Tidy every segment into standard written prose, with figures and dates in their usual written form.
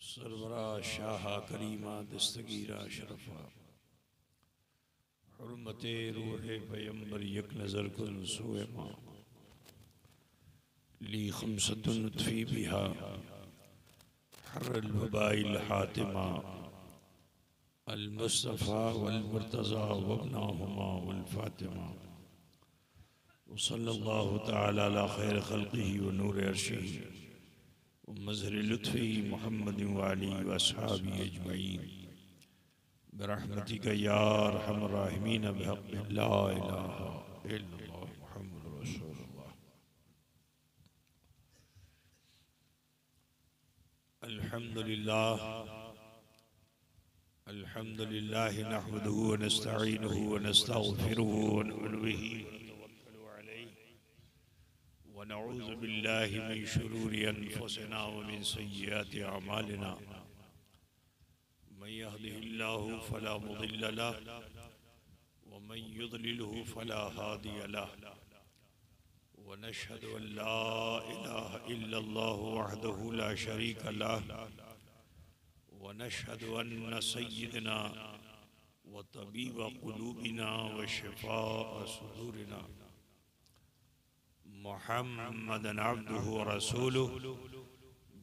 सरवरा शाह करीमा दस्तगीरा शरफा हुर्मते रूह पैगंबर यक नज़र कुल सोए माँ ली खमसतुन फी बिहा हर्रल वबाइल हातिमा अल मुस्तफ़ा वल मुर्तज़ा वब्नाहुमा वल फातिमा सल्लल्लाहु तआला अला खैर खल्क़िही व नूर अर्शिही व मज़हर लुत्फ़िही मुहम्मद व आलिही व अस्हाबिही अजमईन बिरहमतिका या अरहमर राहिमीन बिहक़्क़ि ला इलाहा इल्लल्लाह मुहम्मदुर रसूलुल्लाह। अल्हम्दुलिल्लाह नहमदुहु व नस्तईनुहु व नस्तग़फिरुहु व नु'मिनु बिही व नतवक्कलु अलैहि व नऊज़ु बिल्लाहि मिन शुरूरि अनफुसिना व मिन सय्यिआति अमालिना मन यहदिहिल्लाहु फला मुदिल्ल लहु व मन युद्लिलहु फला हादिय लहु व नशहदु अन ला इलाहा इल्लल्लाहु वहदहु ला शरीका लहु व नशहदु अन्न सय्यिदना व तबीब क़ुलूबिना व शिफ़ाअ सुदूरिना मुहम्मदन अब्दुहु व रसूलुहु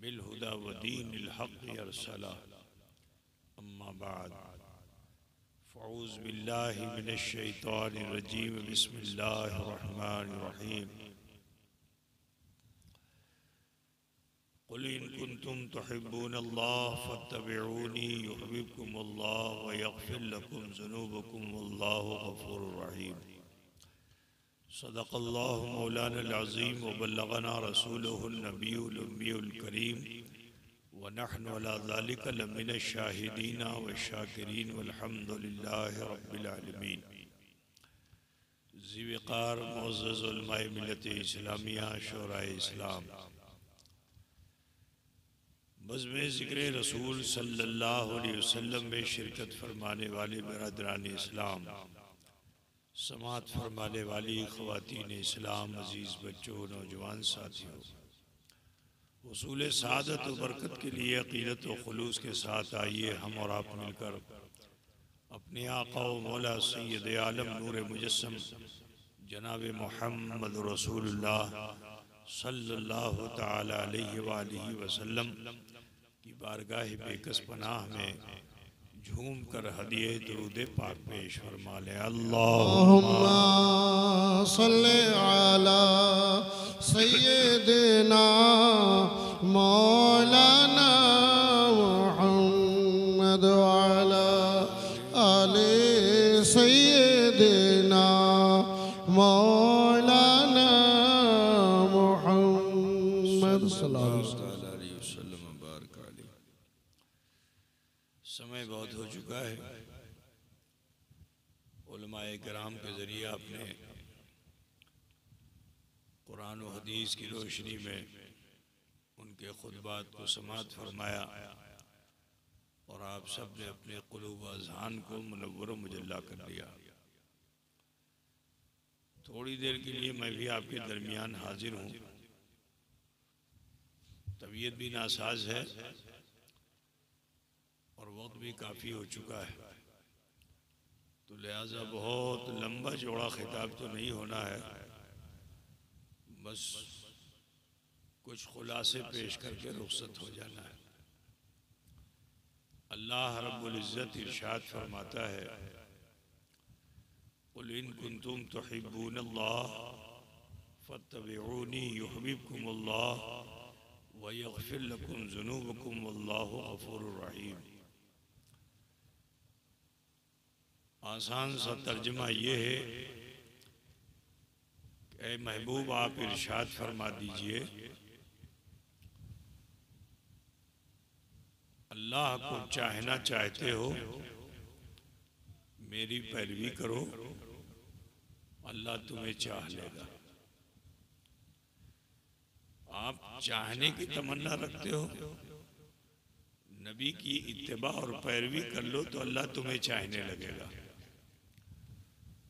बिल हुदा व दीनिल हक़्क़ि अरसला। अम्मा बाद फ़अऊज़ु बिल्लाहि मिनश शैतानिर रजीम बिस्मिल्लाहिर रहमानिर रहीम। क़ुल इन कुन्तुम तुहिब्बूनल्लाह फ़त्तबिऊनी युहब्बिबकुमुल्लाह व यग़फ़िर लकुम ज़ुनूबकुम वल्लाहु गफ़ूरुर रहीम। सदक़ल्लाहु मौलानल अज़ीम व बल्लग़ना रसूलुहुन नबियुल उम्मियुल करीम व नहनु अला ज़ालिका लमिनश शाहिदीन व शाकिरीन वल्हम्दुलिल्लाहि रब्बिल आलमीन। ज़िवक़ार मुअज़्ज़ज़ उलमाए मिल्लत इस्लामिया शोराए इस्लाम बज़्म ज़िक्र रसूल सल्लल्लाहु अलैहि वसल्लम में शिरकत फरमाने वाले बरदरान इस्लाम, समाअत फरमाने वाली ख़वातीन इस्लाम, अज़ीज़ बच्चों, नौजवान साथियों, हुसूल सआदत व बरकत के लिए अक़ीदत व खुलूस के साथ आइए हम और आप मिलकर अपने आका व मौला सय्यद आलम नूर मुजस्सम जनाब मुहम्मद रसूलुल्लाह सल्लल्लाहु तआला अलैहि व आलिहि वसल्लम की बारगाह बेकस पनाह में झूम कर हदिये दुरूद पाक पेश फरमा ले। अल्लाहुम्मा सल्ले अला सय्यिदिना मौलाना मुहम्मद व अला आले सय्यिदिना मौलाना मुहम्मद सल्लल्लाहु अलैहि वसल्लम। समय बहुत हो चुका है। उलमाए किराम के ज़रिए आपने कुरान व हदीस की रोशनी में उनके खुतबात को समाअत फरमाया और आप सब ने अपने क़ुलूब व अज़हान को मुनव्वर व मुजल्ला कर दिया। थोड़ी देर के लिए मैं भी आपके दरमियान हाजिर हूँ। तबीयत भी नासाज है और वक्त भी काफ़ी हो चुका है, तो लिहाजा बहुत लंबा चौड़ा खिताब तो नहीं होना है, बस कुछ खुलासे पेश करके रुखसत हो जाना है। अल्लाह रब्बुल इज़्ज़त इरशाद फरमाता है, क़ुल इन कुन्तुम तुहिब्बूनल्लाह फ़त्तबिऊनी युहब्बिबकुमुल्लाह व यग़फ़िर लकुम ज़ुनूबकुम वल्लाहु गफ़ूरुर रहीम। आसान सा तर्जुमा ये है कि ऐ महबूब आप इरशाद फरमा दीजिए, अल्लाह को चाहना चाहते हो, मेरी पैरवी करो, अल्लाह तुम्हें चाह लेगा। आप चाहने की तमन्ना रखते हो, नबी की इत्तिबा और पैरवी कर लो तो अल्लाह तुम्हें चाहने लगेगा।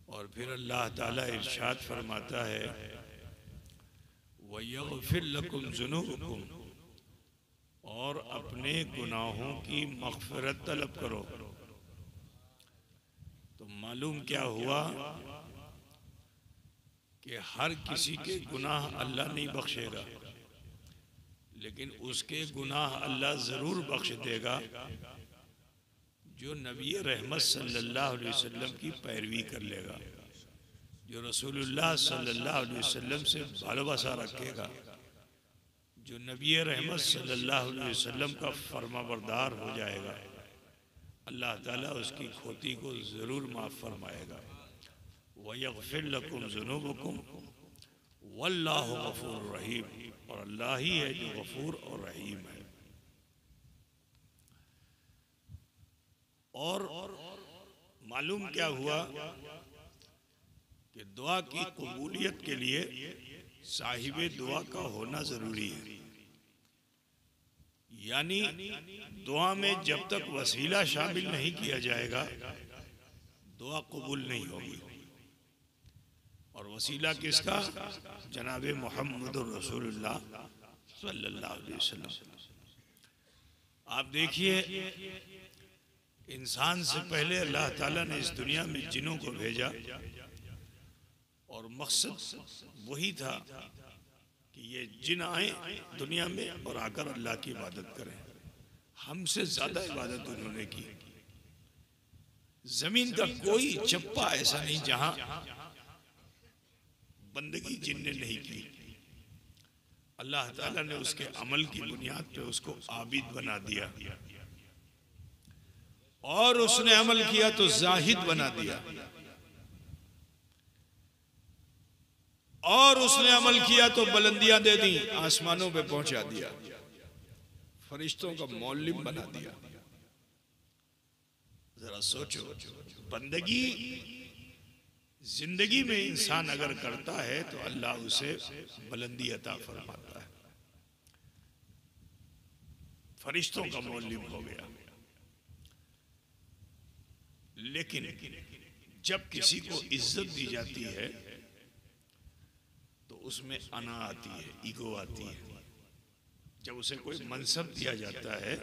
और फिर अल्लाह ताला इरशाद फरमाता है वयग़फ़िर लकुम ज़ुनूबकुम, और अपने गुनाहों की मग़फ़िरत तलब करो। तो मालूम क्या हुआ कि हर किसी के गुनाह अल्लाह नहीं बख्शेगा, लेकिन उसके गुनाह अल्लाह ज़रूर बख्श देगा जो नबी रहमत सल्लल्लाहु अलैहि वसल्लम की पैरवी कर लेगा, जो रसूलुल्लाह सल्लल्लाहु अलैहि वसल्लम से भालोबासा रखेगा, जो नबी रहमत सल्लल्लाहु अलैहि वसल्लम का फरमाबरदार हो जाएगा, अल्लाह ताला उसकी खोती को ज़रूर माफ़ फरमाएगा। वयग़फ़िर लकुम ज़ुनूबकुम वल्लाहु गफ़ूरुर रहीम, और अल्लाह ही है जो गफूर और रहीम है। और मालूम क्या हुआ कि दुआ की कबूलियत के लिए साहिबे दुआ का होना जरूरी है। यानी दुआ में जब तक वसीला शामिल नहीं किया जाएगा दुआ कबूल नहीं होगी। और वसीला किसका? जनाबे मुहम्मदुर रसूलुल्लाह सल्लल्लाहु अलैहि वसल्लम। आप देखिए, इंसान से पहले अल्लाह ताला ने इस दुनिया में जिन्नों को भेजा और मकसद वही था कि ये जिन आए दुनिया में और आकर अल्लाह की इबादत करें। हमसे ज्यादा इबादत उन्होंने की। जमीन का कोई चप्पा ऐसा नहीं जहां बंदगी जिनने नहीं की। अल्लाह ताला ने उसके अमल की बुनियाद पे उसको आबिद बना दिया, और उसने अमल किया तो जाहिद बना दिया, और उसने अमल किया तो बुलंदियां दे दी, आसमानों पे पहुंचा दिया, फरिश्तों का मौलिम बना दिया। जरा सोचो, बंदगी जिंदगी में इंसान अगर करता है तो अल्लाह उसे बुलंदी अता फरमाता है, फरिश्तों का मौलिम हो गया। लेकिन जब किसी को इज्जत दी जाती है तो उसमें अना आती है, ईगो आती है। जब उसे कोई मनसब दिया जाता है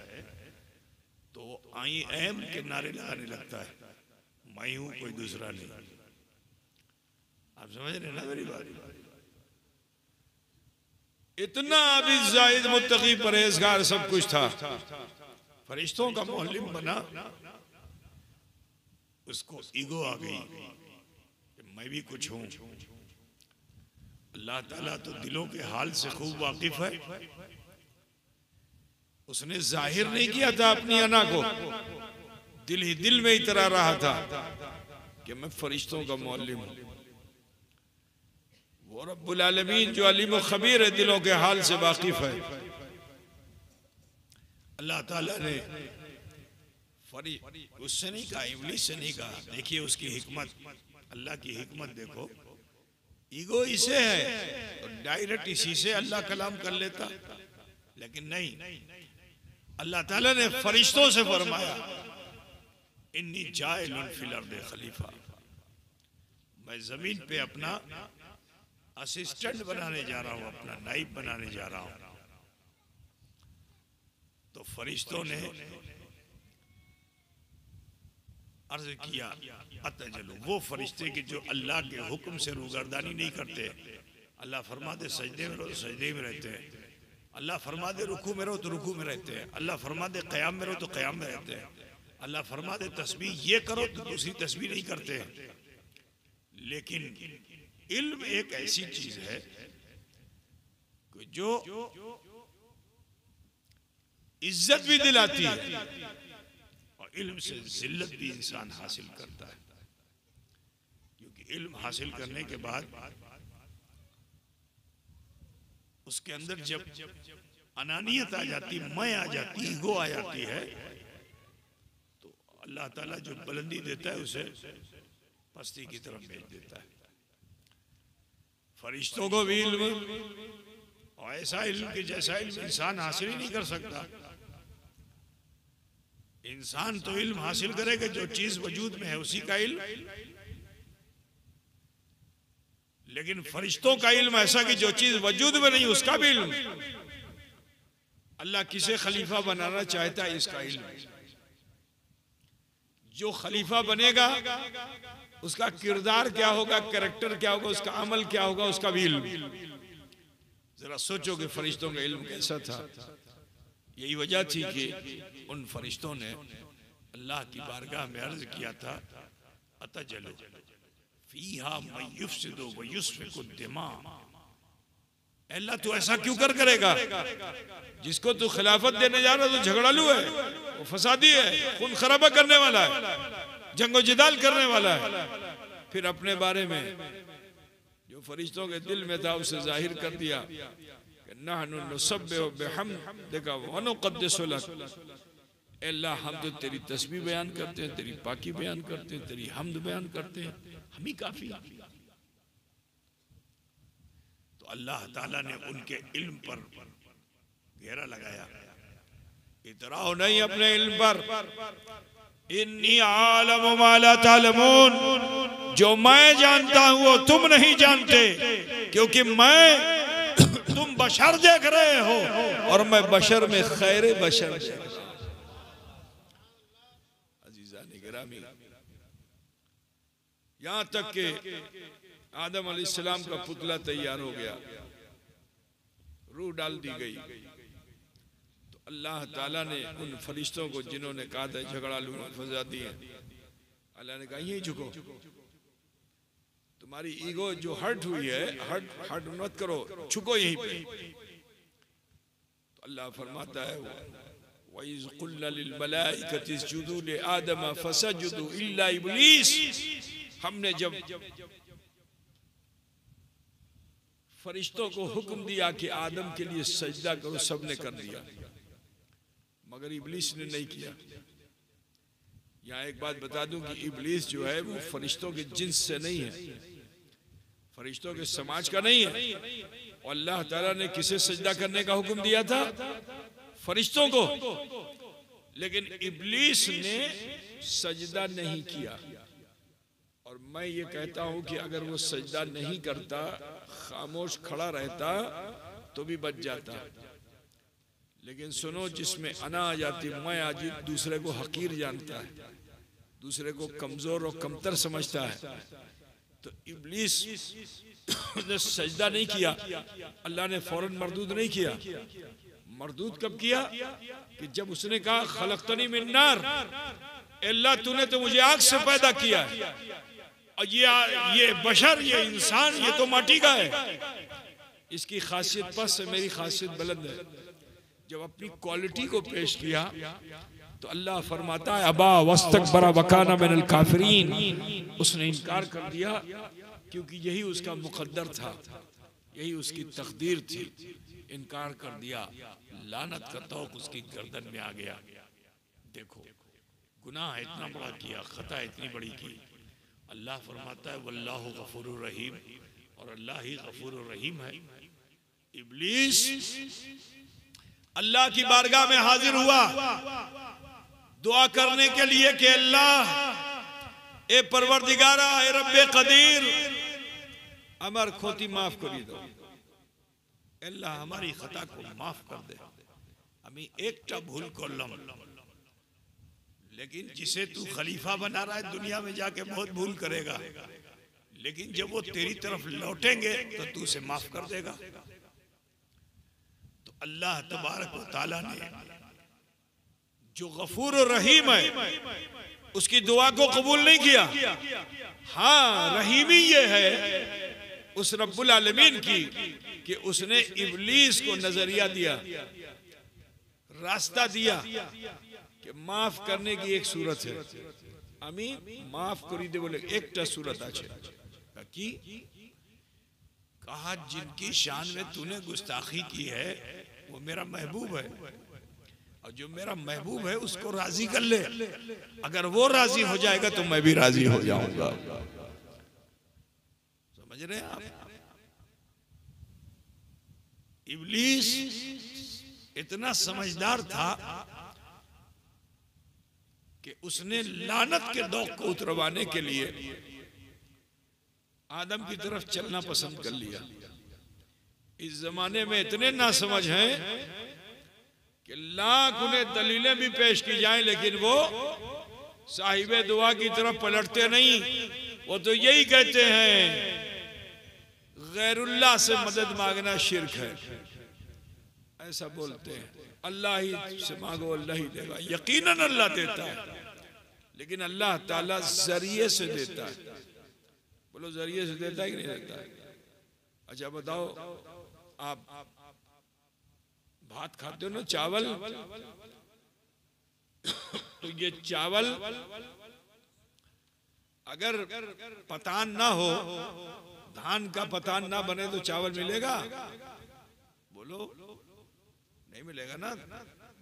तो आई एम के नारे लगाने लगता है, मैं हूं कोई दूसरा नहीं। आप समझ रहे ना मेरी बात? इतना अभी जाहिद मुत्तकी परहेजगार सब कुछ था, फरिश्तों का मौलिम बना, उसको ईगो आ गई कि मैं भी कुछ हूं। अल्लाह ताला तो दिलों के हाल से खूब वाकिफ है। उसने जाहिर नहीं किया था अपनी अना को, दिल ही दिल में इतरा रहा था कि मैं फरिश्तों का मौलिम हूं। वो रब्बुल आलमीन जो अलीम व खबीर है, दिलों के हाल से वाकिफ है। अल्लाह ताला ने उससे नहीं कहा, इब्लीस से नहीं कहा। देखिए उसकी हिकमत, अल्लाह की हिकमत देखो। ईगो इसे है तो डायरेक्ट इसी से अल्लाह कलाम कर लेता, लेकिन नहीं, अल्लाह ताला ने फरिश्तों से फरमाया इन्नी जाइलुन फिल अर्दि खलीफा, मैं जमीन पे अपना असिस्टेंट बनाने जा रहा हूं, अपना नाइब बनाने जा रहा हूं। तो फरिश्तों ने अर्ज किया अतजलु, वो फरिश्ते के जो अल्लाह के हुक्म से रूगर्दानी नहीं करते। अल्लाह फरमा दे सजदे में रहो तो सजदे में रहते हैं, अल्लाह फरमा दे रुकू में रहो तो रुकू में रहते हैं, अल्लाह फरमा दे क़याम में रहो तो क़याम में रहते हैं, अल्लाह फरमा दे तस्बीह ये करो तो दूसरी तस्बीह नहीं करते हैं। लेकिन इल्म एक ऐसी चीज है कि जो इज्जत भी दिलाती है और इल्म से जिल्लत भी इंसान हासिल करता है। क्योंकि इल्म हासिल करने के बाद उसके अंदर जब अनानियत आ जाती, मैं आ जाती, ईगो आ जाती है, तो अल्लाह ताला जो बुलंदी देता है उसे पस्ती की तरफ भेज देता है। फरिश्तों को भी इल्म, और ऐसा इल्म के जैसा इल्म इंसान हासिल ही नहीं कर सकता। इंसान तो इल्म हासिल करेगा जो चीज वजूद में है उसी का इल्म, लेकिन फरिश्तों का इल्म ऐसा कि जो चीज वजूद में नहीं उसका भी इल्म। अल्लाह किसे खलीफा बनाना चाहता है इसका इल्म। जो खलीफा बनेगा उसका किरदार क्या होगा, कैरेक्टर क्या होगा, उसका अमल क्या होगा, उसका भी इल्म। जरा सोचो कि फरिश्तों का इल्म कैसा था। यही वजह थी कि उन फरिश्तों ने अल्लाह की बारगाह में अर्ज किया था, अतजलु फीहा मन युफ्सिदु व युस्फिकु दिमा। अल्लाह तू ऐसा क्यों करेगा, जिसको तू खिलाफत देने जा रहा है तो झगड़ालू है, वो फसादी है, खून खराबा करने वाला है, जंगो जिदाल करने वाला है। फिर अपने बारे में जो फरिश्तों के दिल में था उसे जाहिर कर दिया, नहनु नुसब्बिहु बिहम्दिका व नुक़द्दिसु लक। अल्लाह हम तो तेरी तस्बीह बयान करते हैं, तेरी पाकी बयान करते हैं, तेरी हम्द बयान करते हैं, हम ही काफी। तो अल्लाह ताला ने उनके इल्म पर घेरा लगाया, इतराओ नहीं अपने इल्म पर। इन्नी आलमु मा ला तालमून, जो मैं जानता हूं वो तुम नहीं जानते, क्योंकि तुम बशर देख रहे हो और मैं बशर में खैर बशर। अजीजान गिरामी, यहां तक के आदम अलैहिस्सलाम का पुतला तैयार हो गया, रूह डाल दी गई। तो अल्लाह ताला ने उन फरिश्तों को जिन्होंने कहा था झगड़ालू फजा दिए, अल्लाह ने कहा यही झुको, तुम्हारी ईगो जो हर्ट हुई है हर्ट मत करो, झुको यहीं पे। तो अल्लाह फरमाता है वइज़ क़ुल्ना लिल मलाइकति इसजुदू लि आदम फसजदू इल्ला इब्लीस। हमने जब फरिश्तों को हुक्म दिया कि आदम के लिए सजदा करो, सबने कर दिया, मगर इब्लीस ने नहीं किया। यहाँ एक बात बता दूं कि इब्लीस जो है वो फरिश्तों के जिन्स से नहीं है, फरिश्तों के समाज का नहीं है। और अल्लाह ताला ने किसे सजदा करने का हुक्म दिया था? फरिश्तों को। लेकिन इब्लीस ने सजदा नहीं किया। और मैं ये कहता हूं कि अगर वो सजदा नहीं करता, खामोश खड़ा रहता तो भी बच जाता। लेकिन सुनो, जिसमें अना आ जाती, मैं आज दूसरे को हकीर जानता है, दूसरे को कमजोर और कमतर समझता है, तो इब्लीस ने सजदा नहीं किया। अल्लाह ने फौरन मरदूद नहीं किया। मरदूद कब किया? कि जब उसने कहा खलक़तनी मिन नार, अल्लाह तूने तो मुझे आग से पैदा किया है, और ये बशर, ये इंसान, ये तो माटी का है, इसकी खासियत पस है, मेरी खासियत बुलंद है। जब अपनी क्वालिटी को पेश किया तो अल्लाह फरमाता है अबा वस्तकबरा वकाना मिनल काफिरीन, उसने इनकार कर दिया, क्योंकि यही उसका मुकद्दर था, यही उसकी तकदीर थी। इनकार कर दिया, लानत का तौक उसकी गर्दन में आ गया। देखो, गुनाह इतना बड़ा किया, खता इतनी बड़ी की। अल्लाह फरमाता है वल्लाहु गफूरुर रहीम, और अल्लाह ही गफूरुर रहीम है। इब्लीस अल्लाह की बारगाह में हाजिर हुआ दुआ करने के लिए कि अल्लाह, ए परवरदिगारा, ए रब्बे कदीर, हमार खोती माफ करी दो, अल्लाह हमारी खता को माफ कर दे, हमें एकटा भूल करलम। लेकिन जिसे तू खलीफा बना रहा है दुनिया में जाके बहुत भूल करेगा, लेकिन जब वो तेरी तरफ लौटेंगे तो तू उसे माफ कर देगा। तो अल्लाह तबारक व तआला ने जो गफूर और रहीम है उसकी दुआ को कबूल नहीं किया। हाँ, रहीमी ये है उस रब्बुल आलमीन की कि उसने इब्लीस को नजरिया दिया, रास्ता दिया कि माफ करने की एक सूरत है। আমি माफ करी दे बोले एकटा सूरत আছে कि कहा जिनकी शान में तूने गुस्ताखी की है वो मेरा महबूब है, और जो मेरा महबूब है उसको राजी कर ले, अगर वो राजी हो जाएगा तो मैं भी राजी हो जाऊंगा। समझ रहे हैं आप? इब्लीस इतना समझदार था कि उसने लानत के दौक को उतरवाने के लिए आदम की तरफ चलना पसंद कर लिया। इस जमाने में इतने नासमझ हैं कि लाख उन्हें दलीलें भी पेश की जाएं, लेकिन वो साहिबे दुआ की तरफ पलटते नहीं। वो तो यही कहते हैं गैरुल्लाह से मदद मांगना शिर्क है, ऐसा बोलते हैं। अल्लाह ही से मांगो, अल्लाह ही देगा। यकीनन अल्लाह देता है, लेकिन अल्लाह ताला जरिए से देता है। बोलो जरिए से देता है कि नहीं देता है? अच्छा बताओ, आप भात खाते हो ना, चावल, तो ये चावल अगर पतान ना हो, धान का पतान ना बने तो चावल मिलेगा? बोलो नहीं मिलेगा ना।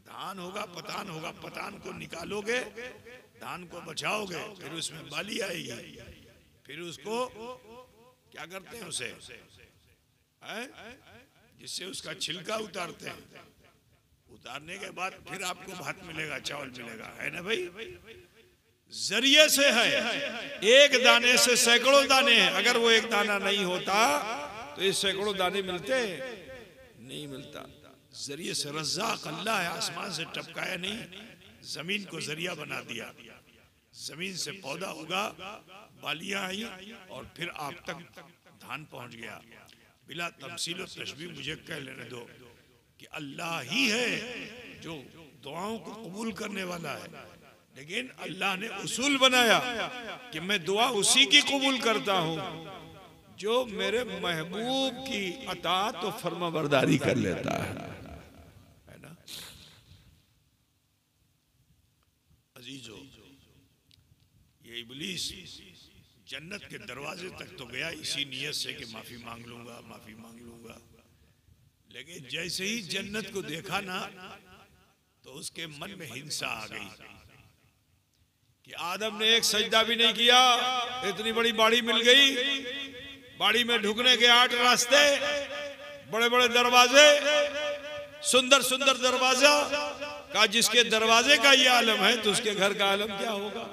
धान होगा, पतान होगा, पतान को निकालोगे, धान को बचाओगे, फिर उसमें बाली आएगी, फिर उसको क्या करते हैं, उसे जिससे उसका छिलका उतारते हैं। उतारने के बाद फिर आपको भात मिलेगा, चावल मिलेगा, है ना भाई? जरिए से है। एक दाने से सैकड़ों दाने हैं। अगर वो एक दाना नहीं होता तो ये सैकड़ों दाने मिलते? नहीं मिलता। जरिए से रज़्ज़ाक़ अल्लाह है, आसमान से टपकाया नहीं, जमीन को जरिया बना दिया। जमीन से पौधा उगा, बालियां आई और फिर आप तक धान पहुंच गया। बिला तमसील और तशबीह मुझे कह लेने दो कि अल्लाह ही है जो दुआओं को कबूल करने वाला है, लेकिन अल्लाह ने उसूल बनाया कि मैं दुआ उसी की कबूल करता हूं जो मेरे महबूब की अताअत और फर्माबरदारी कर लेता है ना। अजीजो, ये इब्लीस जन्नत के दरवाजे तक तो गया इसी नियत से कि माफी मांग लूंगा, माफी मांग लूंगा, लेकिन जैसे ही जन्नत को देखा ना तो उसके मन में हिंसा आ गई कि आदम ने एक सजदा भी नहीं किया, इतनी बड़ी बाड़ी मिल गई, बाड़ी में ढुकने के 8 रास्ते, बड़े बड़े दरवाजे, सुंदर सुंदर दरवाजा का, जिसके दरवाजे का ये आलम है तो उसके घर का आलम क्या होगा?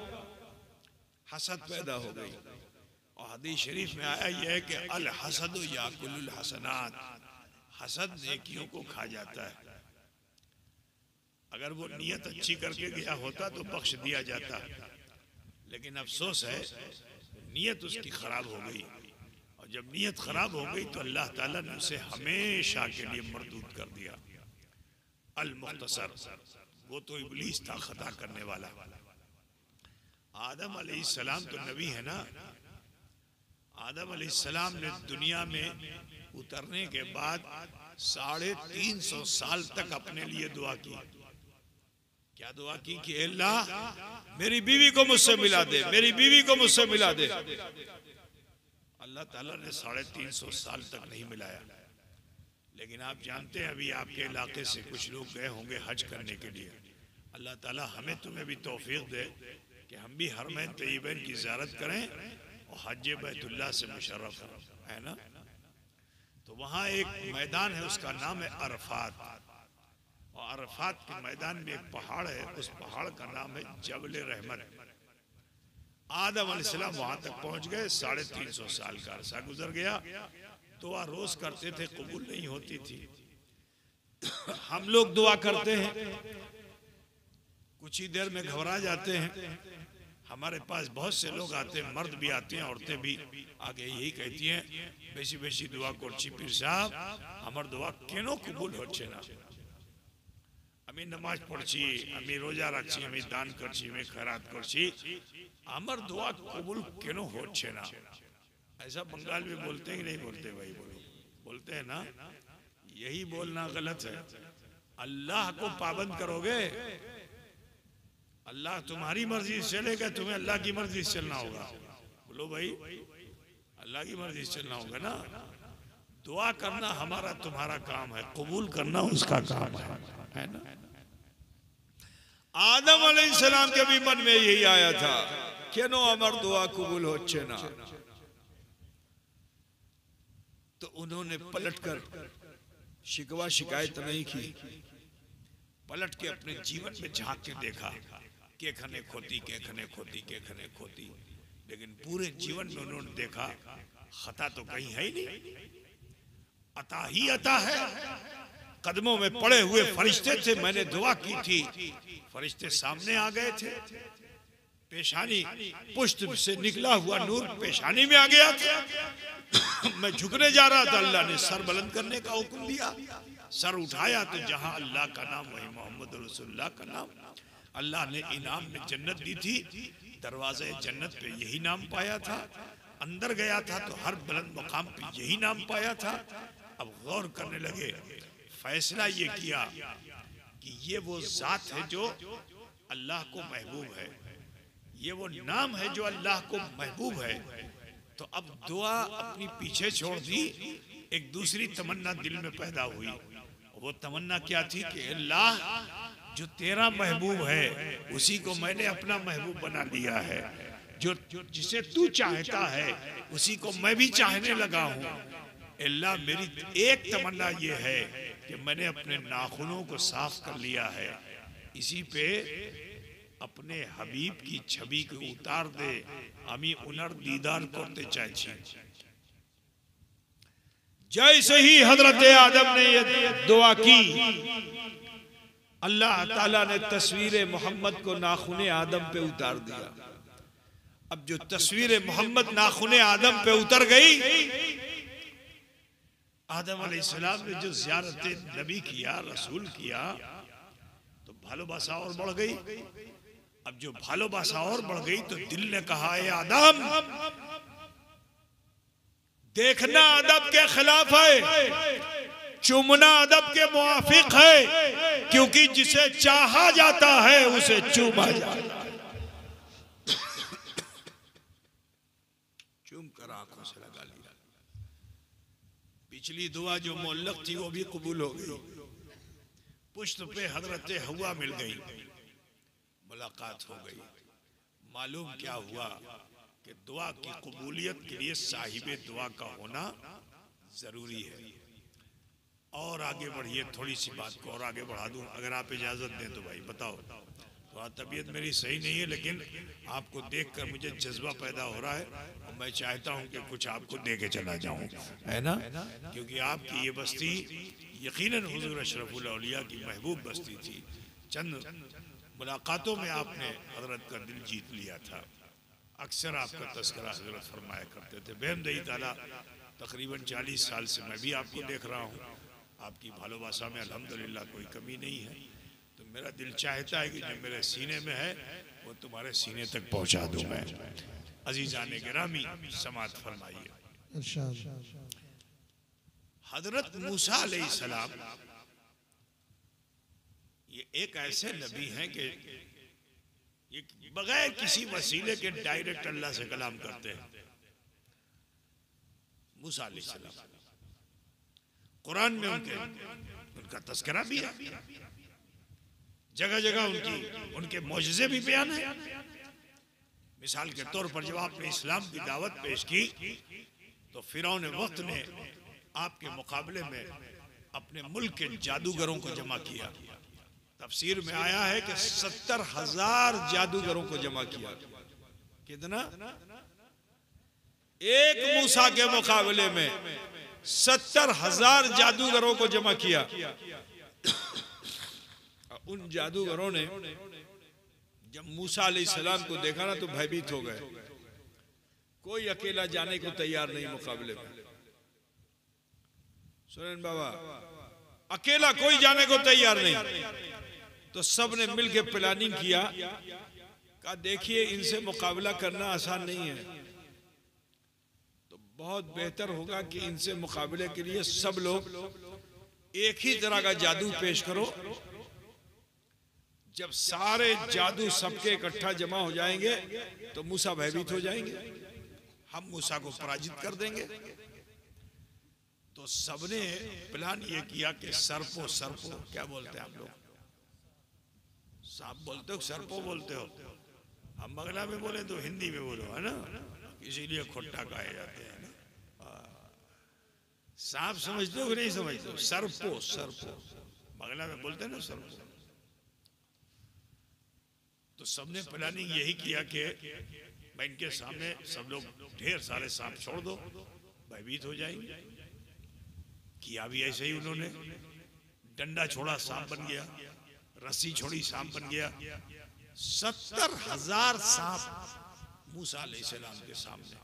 हसद पैदा हो गई। और हदीस शरीफ में आया यह है कि अल हसद याकुलुल हसनात, हसद नेकियों को खा जाता है। अगर वो नियत अच्छी करके गया होता तो बख्श दिया जाता, लेकिन अफसोस है नियत उसकी खराब हो गई, और जब नियत खराब हो गई तो अल्लाह ताला ने उसे हमेशा के लिए मरदूद कर दिया। अल मुख्तसर, वो तो इब्लीस था खता करने वाला। आदम अलैहिस्सलाम तो नबी है ना। आदम अलैहिस्सलाम ने दुनिया में उतरने के बाद 350 साल तक अपने लिए दुआ की। क्या दुआ की कि अल्लाह मेरी बीवी को मुझसे मिला दे, मेरी बीवी को मुझसे मिला दे। अल्लाह ताला ने 350 साल तक नहीं मिलाया। लेकिन आप जानते हैं अभी आपके इलाके से कुछ लोग गए होंगे हज करने के लिए। अल्लाह ताला हमें तुम्हें भी तौफीक दे कि हम भी हरमैन तय्यबैन की ज़ियारत करें और हज बैतुल्लाह से मुशर्रफ है ना। तो वहाँ एक मैदान है, उसका नाम है अरफात, और अरफात के मैदान में एक पहाड़ है, उस पहाड़ का नाम है जबल रहमत। आदम अलैहिस्सलाम वहां तक पहुंच गए, 350 साल का अरसा गुजर गया। दुआ रोज करते थे, कबूल नहीं होती थी। हम लोग दुआ करते हैं, कुछ ही देर में घबरा जाते हैं। हमारे पास बहुत से लोग आते हैं, मर्द भी आते हैं, औरतें भी आगे यही कहती हैं, बेसी बेसी दुआ करछी पीर साहब, हमार दुआ केनो कबूल होच्छे ना। हमें नमाज पढ़छी, हमें रोजा रखछी, हमें दान करछी, हमें खैरात करछी, हमार दुआ कबूल केनो होच्छे ना। ऐसा बंगाल में बोलते हैं कि नहीं बोलते भाई? बोलते हैं ना। यही बोलना गलत है। अल्लाह को पाबंद करोगे, अल्लाह तुम्हारी मर्जी से चलेगा, तुम्हें अल्लाह की मर्जी से चलना होगा। बोलो भाई, अल्लाह की मर्जी से चलना होगा ना। दुआ करना हमारा तुम्हारा काम है, कबूल करना उसका काम है ना। आदम अलैहिस्सलाम के भी मन में यही आया था, केनो हमार दुआ कबूल होच्छे ना। तो उन्होंने पलटकर शिकवा शिकायत नहीं की, पलट के अपने जीवन में झांक के देखा के खने खोती के खने खोती के खने खोती, लेकिन पूरे जीवन में उन्होंने देखा खता तो कहीं है ही नहीं, अता ही अता है। कदमों में पड़े हुए फरिश्ते थे, मैंने दुआ की थी, फरिश्ते सामने आ गए थे, पेशानी पुष्ट से निकला हुआ नूर पेशानी में आ गया था। मैं झुकने जा रहा था, अल्लाह ने सर बुलंद करने का हुक्म दिया, सर उठाया तो जहां अल्लाह का नाम वही मोहम्मद रसूलुल्लाह का नाम। अल्लाह ने इनाम में जन्नत दी थी, दरवाजे जन्नत पे यही नाम पाया था, अंदर गया था तो हर बुलंद मकाम पे यही नाम पाया था। अब गौर करने लगे, फैसला ये किया कि ये वो जात है जो अल्लाह को महबूब है, ये वो नाम है जो अल्लाह को महबूब है। तो अब दुआ अपनी पीछे छोड़ दी, एक दूसरी तमन्ना दिल में पैदा हुई। वो तमन्ना क्या थी कि अल्लाह जो तेरा महबूब है उसी को मैंने अपना महबूब बना लिया है, जो जिसे तू चाहता है उसी को मैं भी चाहने लगा हूँ। अल्लाह मेरी एक तमन्ना ये है कि मैंने अपने नाखूनों को साफ कर लिया है, इसी पे अपने हबीब की छवि को उतार दे, আমি उनर दीदार करते चाहছি। जैसे ही हजरत आदम ने ये दुआ की, अल्लाह ताला ने तस्वीर मोहम्मद को नाखूने आदम पे उतार दिया। अब जो तस्वीर मोहम्मद नाखूने आदम पे उतर गई, आदम अलैहिस्सलाम ने जो ज़ियारत नबी किया, रसूल किया, तो भालोबासा और बढ़ गई। अब जो भालोबासा और बढ़ गई तो दिल ने कहा, ए आदम देखना अदब के खिलाफ है, चूमना अदब के मुआफिक है, क्योंकि जिसे चाहा जाता है उसे चूमा जाता है। चूम कर आंखों से लगा लिया। पिछली दुआ जो मुअल्लक थी वो भी कबूल हो गई। पुश्त पे हजरत हवा मिल गई, मुलाकात हो गई। मालूम क्या हुआ कि दुआ की कबूलियत के लिए साहिबे दुआ का होना जरूरी है। और आगे बढ़िए, थोड़ी सी बात को और आगे बढ़ा दूं अगर आप इजाजत दें तो। भाई बताओ, थोड़ा तबीयत मेरी सही नहीं है, लेकिन आपको देखकर मुझे जज्बा पैदा हो रहा है और मैं चाहता हूं कि कुछ आपको दे के चला जाऊं, है ना? क्योंकि आपकी ये बस्ती यकीनन हुजूर अशरफुल औलिया की महबूब बस्ती थी। चंद मुलाकातों में आपने हजरत का दिल जीत लिया था। अक्सर आपका तस्करा हजरत फरमाया करते थे। बेहमदई ताला तकरीबन 40 साल से मैं भी आपको देख रहा हूँ, आपकी भालोबासा में अल्हम्दुलिल्लाह कोई कमी नहीं है। तो मेरा दिल चाहता है कि जो मेरे सीने में है वो तुम्हारे सीने तक पहुँचा दूँ मैं। अजीज़ाने गिरामी समात फरमाइए। हजरत मूसा अलैहिस्सलाम ये एक ऐसे नबी हैं कि ये बगैर किसी वसीले के डायरेक्ट अल्लाह से कलाम करते हैं। मूसा अलैहिस्सलाम, कुरान में उनका तस्करा भी है, जगह जगह उनके मौजज़े भी बयान है। मिसाल के तौर पर जब आपने इस्लाम की दावत पेश की तो फिरौन वक्त ने आपके मुकाबले में अपने मुल्क के जादूगरों को जमा किया। तफसीर में आया है कि 70,000 जादूगरों को जमा किया। कितना? एक मूसा के मुकाबले में 70,000 जादूगरों को जमा किया। उन जादूगरों ने जब मूसा अलैहिस्सलाम को देखा ना तो भयभीत हो गए। कोई अकेला जाने को तैयार नहीं मुकाबले में। सुरेन बाबा, अकेला कोई जाने को तैयार नहीं। तो सब ने मिलकर प्लानिंग किया, कहा देखिए इनसे मुकाबला करना आसान नहीं है, तो बहुत बेहतर होगा कि इनसे मुकाबले के लिए सब लोग एक ही तरह का जादू पेश करो। जब सारे जादू सबके इकट्ठा जमा हो जाएंगे तो मूसा भयभीत हो जाएंगे, हम मूसा को पराजित कर देंगे। तो सबने प्लान ये किया कि सरपो क्या बोलते हैं आप लोग? सांप बोलते हो, सरपो बोलते हो? हम बंगला में बोले तो हिंदी में बोलो, है ना? इसीलिए खोट्टा कहे जाते हैं ना। सांप समझते हो कि नहीं समझते हो? सरपो बंगला में बोलते हैं ना सरपो। तो तो सबने प्लानिंग यही किया कि मैं इनके सामने सब लोग ढेर सारे सांप छोड़ दो, भयभीत हो जाएंगे। किया भी ऐसे ही उन्होंने, डंडा छोड़ा सांप बन गया, रस्सी छोड़ी सांप बन गया। 70,000 सांप मूसा अलैहिस्सलाम के सामने।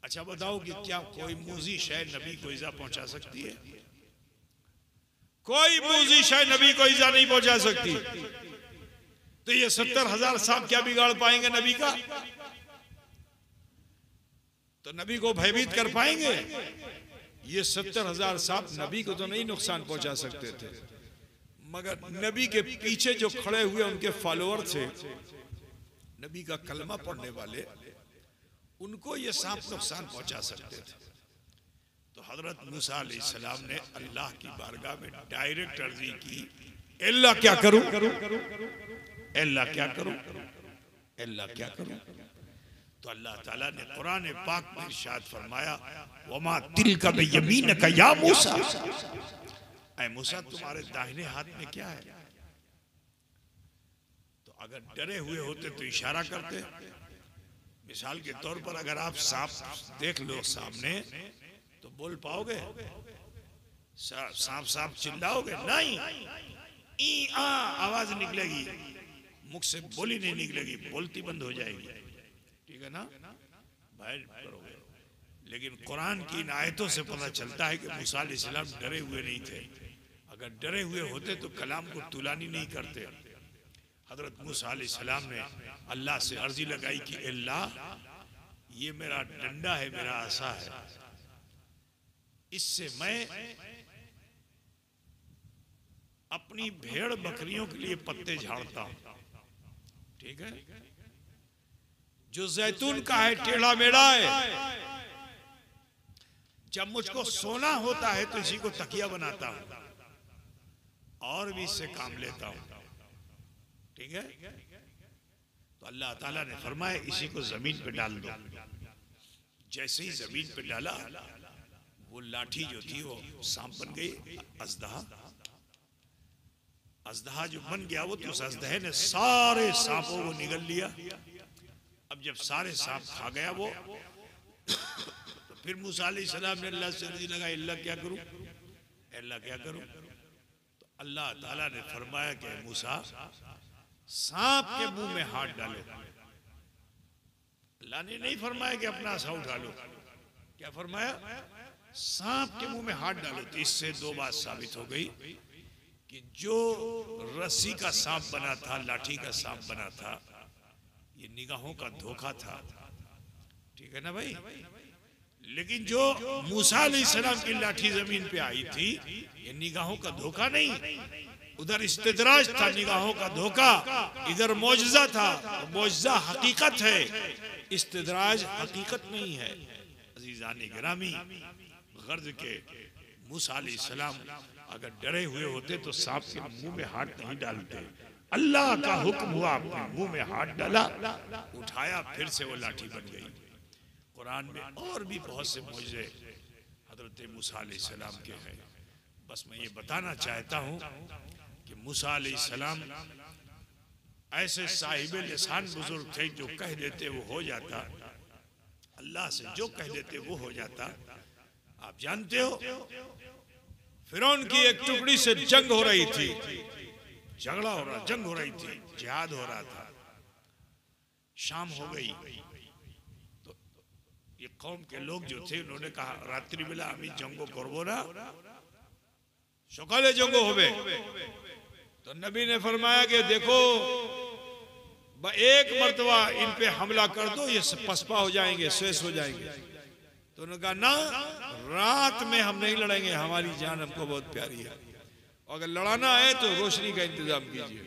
अच्छा बताओ कि क्या कोई मूजी शय नबी को इजा पहुंचा सकती है? कोई मूजी शय नबी को इजा नहीं पहुंचा सकती। तो ये 70,000 सांप क्या बिगाड़ पाएंगे नबी का? तो नबी को भयभीत कर पाएंगे? ये 70,000 सांप नबी को तो नहीं नुकसान पहुंचा सकते थे, मगर नबी के पीछे जो खड़े हुए उनके फॉलोअर थे, नबी का कलमा पढ़ने वाले, उनको ये सांप नुकसान पहुंचा सकते थे। तो हजरत मूसा अलैहिस्सलाम ने अल्लाह की बारगाह में डायरेक्ट अर्जी की, अल्लाह क्या करूं, अल्लाह क्या करूं, अल्लाह क्या करूं? तो अल्लाह ताला ने कुरान पाक में इरशाद फरमाया, वमा तिलका बियमीनिका या मूसा, ऐ मूसा तुम्हारे दाहिने हाथ में क्या है? तो अगर डरे हुए होते तो इशारा करते। मिसाल के तौर पर अगर आप सांप देख लो सामने तो बोल पाओगे? सांप सांप चिल्लाओगे? नहीं, ई आ आवाज निकलेगी, मुख से बोली नहीं निकलेगी, बोलती बंद हो जाएगी, ठीक है ना? भाई करोगे। लेकिन कुरान की इन आयतों से पता चलता है कि मूसा अलैहिस्सलाम डरे हुए नहीं थे। अगर डरे हुए होते तो कलाम को तुलानी नहीं करते। हजरत मूसा अलैहिस्सलाम ने अल्लाह से अर्जी लगाई कि अल्लाह, ये मेरा डंडा है, मेरा आसा है, इससे मैं अपनी भेड़ बकरियों के लिए पत्ते झाड़ता हूं, ठीक है? जो जैतून का है टेढ़ा मेढ़ा है, जब मुझको सोना होता है तो इसी को तकिया बनाता हूं और भी इससे काम लेता हूं, ठीक है? तो अल्लाह ताला ने फरमाया इसी को जमीन पे डाल दो। जैसे ही जमीन पे डाला, वो लाठी जो थी वो सांप बन गई, अजदहा। अजदहा जो बन गया वो, तो उस अजदहे ने सारे सांपों को निगल लिया। अब जब सारे सांप खा गया वो, तो फिर मूसा अलैहिस्सलाम ने अल्लाह से अर्जी लगाई, अल्लाह क्या करूं, अल्लाह क्या करूं? तो अल्लाह ताला ने फरमाया कि मूसा, सांप के मुंह में हाथ डालो। अल्लाह ने नहीं फरमाया कि अपना आसा उठा लो, क्या फरमाया? सांप के मुंह में हाथ डालो। तो इससे दो बात साबित हो गई कि जो रस्सी का सांप बना था, लाठी का सांप बना था, ये निगाहों का धोखा था, ठीक है ना भाई? लेकिन जो मूसा अलैहिस्सलाम की लाठी जमीन पे आई थी, ये निगाहों का धोखा नहीं, उधर इस्तिदराज था, निगाहों का धोखा। इधर मौजज़ा था, मौजज़ा हकीकत है, इस्तिदराज हकीकत नहीं है। अजीज़ान गिरामी, गर्ज के मूसा अलैहिस्सलाम अगर डरे हुए होते तो सांप के मुंह में हाथ नहीं डालते। अल्लाह का हुक्म हुआ, अपने मुंह में हाथ डाला, उठाया, फिर से वो लाठी बन गई। कुरान में और भी बहुत से मौजज़े हजरत मूसा अलैहिस्सलाम के हैं। बस मैं ये बताना चाहता हूँ कि मूसा अलैहिस्सलाम ऐसे साहिब लिसान बुजुर्ग थे, जो कह देते वो हो जाता, अल्लाह से जो कह देते वो हो जाता। आप जानते हो फिरौन की एक टुकड़ी से जंग हो रही थी, झगड़ा हो रहा, जंग हो रही थी, जिहाद हो रहा था। शाम हो गई तो ये कौम के लोग जो थे उन्होंने कहा, रात्रि बेला हम जंगो करबो ना, सकाले जंगो होबे। तो नबी ने फरमाया कि देखो एक मर्तबा इन पे हमला कर दो, ये पसपा हो जाएंगे, शेष हो जाएंगे। तो उन्होंने कहा ना, रात में हम नहीं लड़ेंगे, हमारी जान हमको बहुत प्यारी है, अगर लड़ाना है तो रोशनी का इंतजाम कीजिए।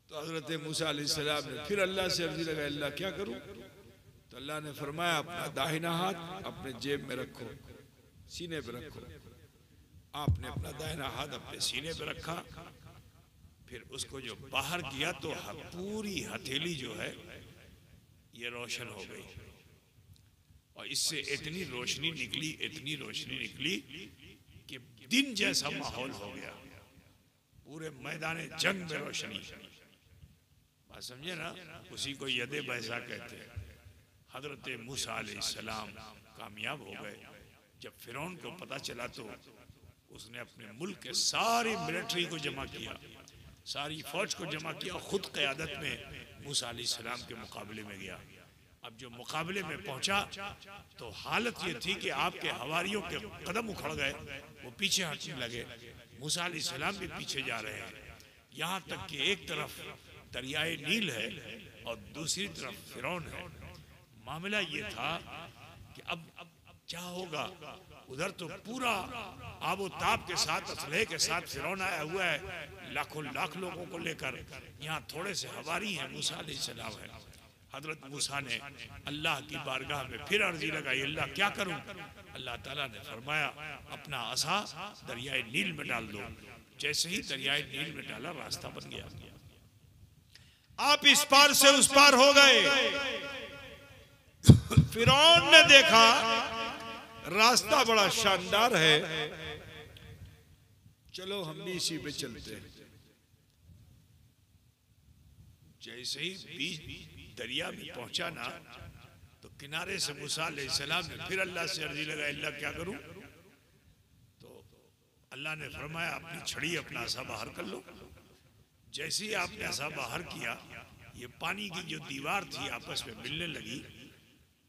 तो हजरत मूसा अलैहिस्सलाम ने फिर अल्लाह से अर्जी लगाई, अल्लाह क्या करूं? तो अल्लाह ने फरमाया अपना दाहिना हाथ अपने जेब में रखो, सीने पे रखो। आपने अपना दाहिना हाथ अपने सीने पे रखा, फिर उसको जो बाहर किया तो पूरी हथेली जो है ये रोशन हो गई, और इससे इतनी रोशनी निकली, इतनी रोशनी निकली कि दिन जैसा माहौल हो गया, पूरे मैदान जंग में रोशनी। बात समझे ना, उसी को यदे बैसा कहते हैं। हजरत मूसा अलैहिस्सलाम कामयाब हो गए। जब फिरौन को पता चला तो उसने अपने मुल्क के सारी मिलिट्री को जमा किया, सारी फौज को जमा किया, खुद क़यादत में मूसा अलैहिस्सलाम के मुकाबले में गया। अब जो मुकाबले में पहुंचा तो हालत ये थी कि आपके हवारियों के कदम उखड़ गए, वो पीछे हटने लगे, मूसा अलैहिस्सलाम भी पीछे जा रहे हैं। यहाँ तक कि एक तरफ दरियाए नील है और दूसरी तरफ फिरौन है। मामला ये था कि अब क्या होगा। उधर तो पूरा आबो ताब के साथ, असलहे के साथ फिरौन आया हुआ है, लाखों लाख लोगों को लेकर। यहाँ थोड़े से हवारी हैं, मूसा अलैहिस्सलाम है। हजरत मूसा ने अल्लाह की बारगाह में फिर अर्जी लगाई, अल्लाह क्या करूं। अल्लाह ताला ने फरमाया अपना असा दरियाए नील में डाल दो। जैसे ही दरियाए नील में डाला, रास्ता बन गया। आप इस पार से उस पार हो गए। फिरौन ने देखा रास्ता बड़ा शानदार है, चलो हम भी इसी पे चलते हैं। जैसे ही बीच दरिया में पहुंचा ना, तो किनारे से मूसा अलैहिस्सलाम ने फिर अल्लाह से अर्जी लगाई, अल्लाह क्या करूं। तो अल्लाह ने फरमाया अपनी छड़ी, अपना असा बाहर कर लो। जैसे ही आपने असा बाहर किया, ये पानी की जो दीवार थी आपस में मिलने लगी।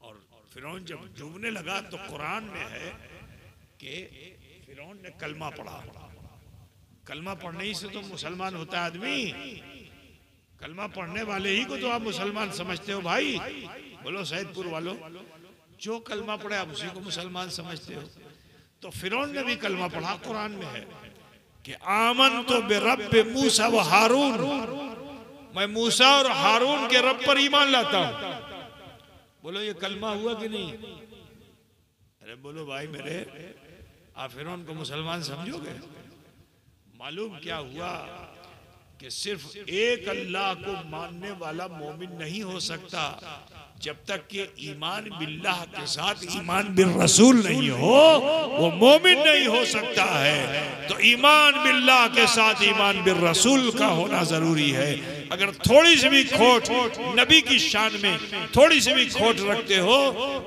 और फिरौन जब डूबने लगा तो कुरान में है कि फिरौन ने कलमा पढ़ा। कलमा पढ़ने ही से तो मुसलमान होता है आदमी। कलमा पढ़ने वाले ही को तो आप मुसलमान समझते हो भाई। बोलो सैदपुर वालों, जो कलमा पढ़े आप उसी को मुसलमान समझते हो। तो फिरौन ने भी कलमा पढ़ा। कुरान में है कि आमन तो बिरब्बि मूसा व हारून, मैं मूसा और हारून के रब पर ईमान लाता हूं। बोलो ये कलमा हुआ कि नहीं। अरे बोलो भाई मेरे, आप फिरौन को मुसलमान समझोगे। मालूम क्या हुआ कि सिर्फ एक अल्लाह को मानने वाला मोमिन नहीं हो सकता जब तक कि ईमान बिल्लाह के साथ ईमान बिल रसूल नहीं हो, वो मोमिन नहीं हो सकता है। तो ईमान बिल्लाह के साथ ईमान बिल रसूल का होना जरूरी है। अगर थोड़ी सी भी खोट नबी की शान में, थोड़ी सी भी खोट रखते हो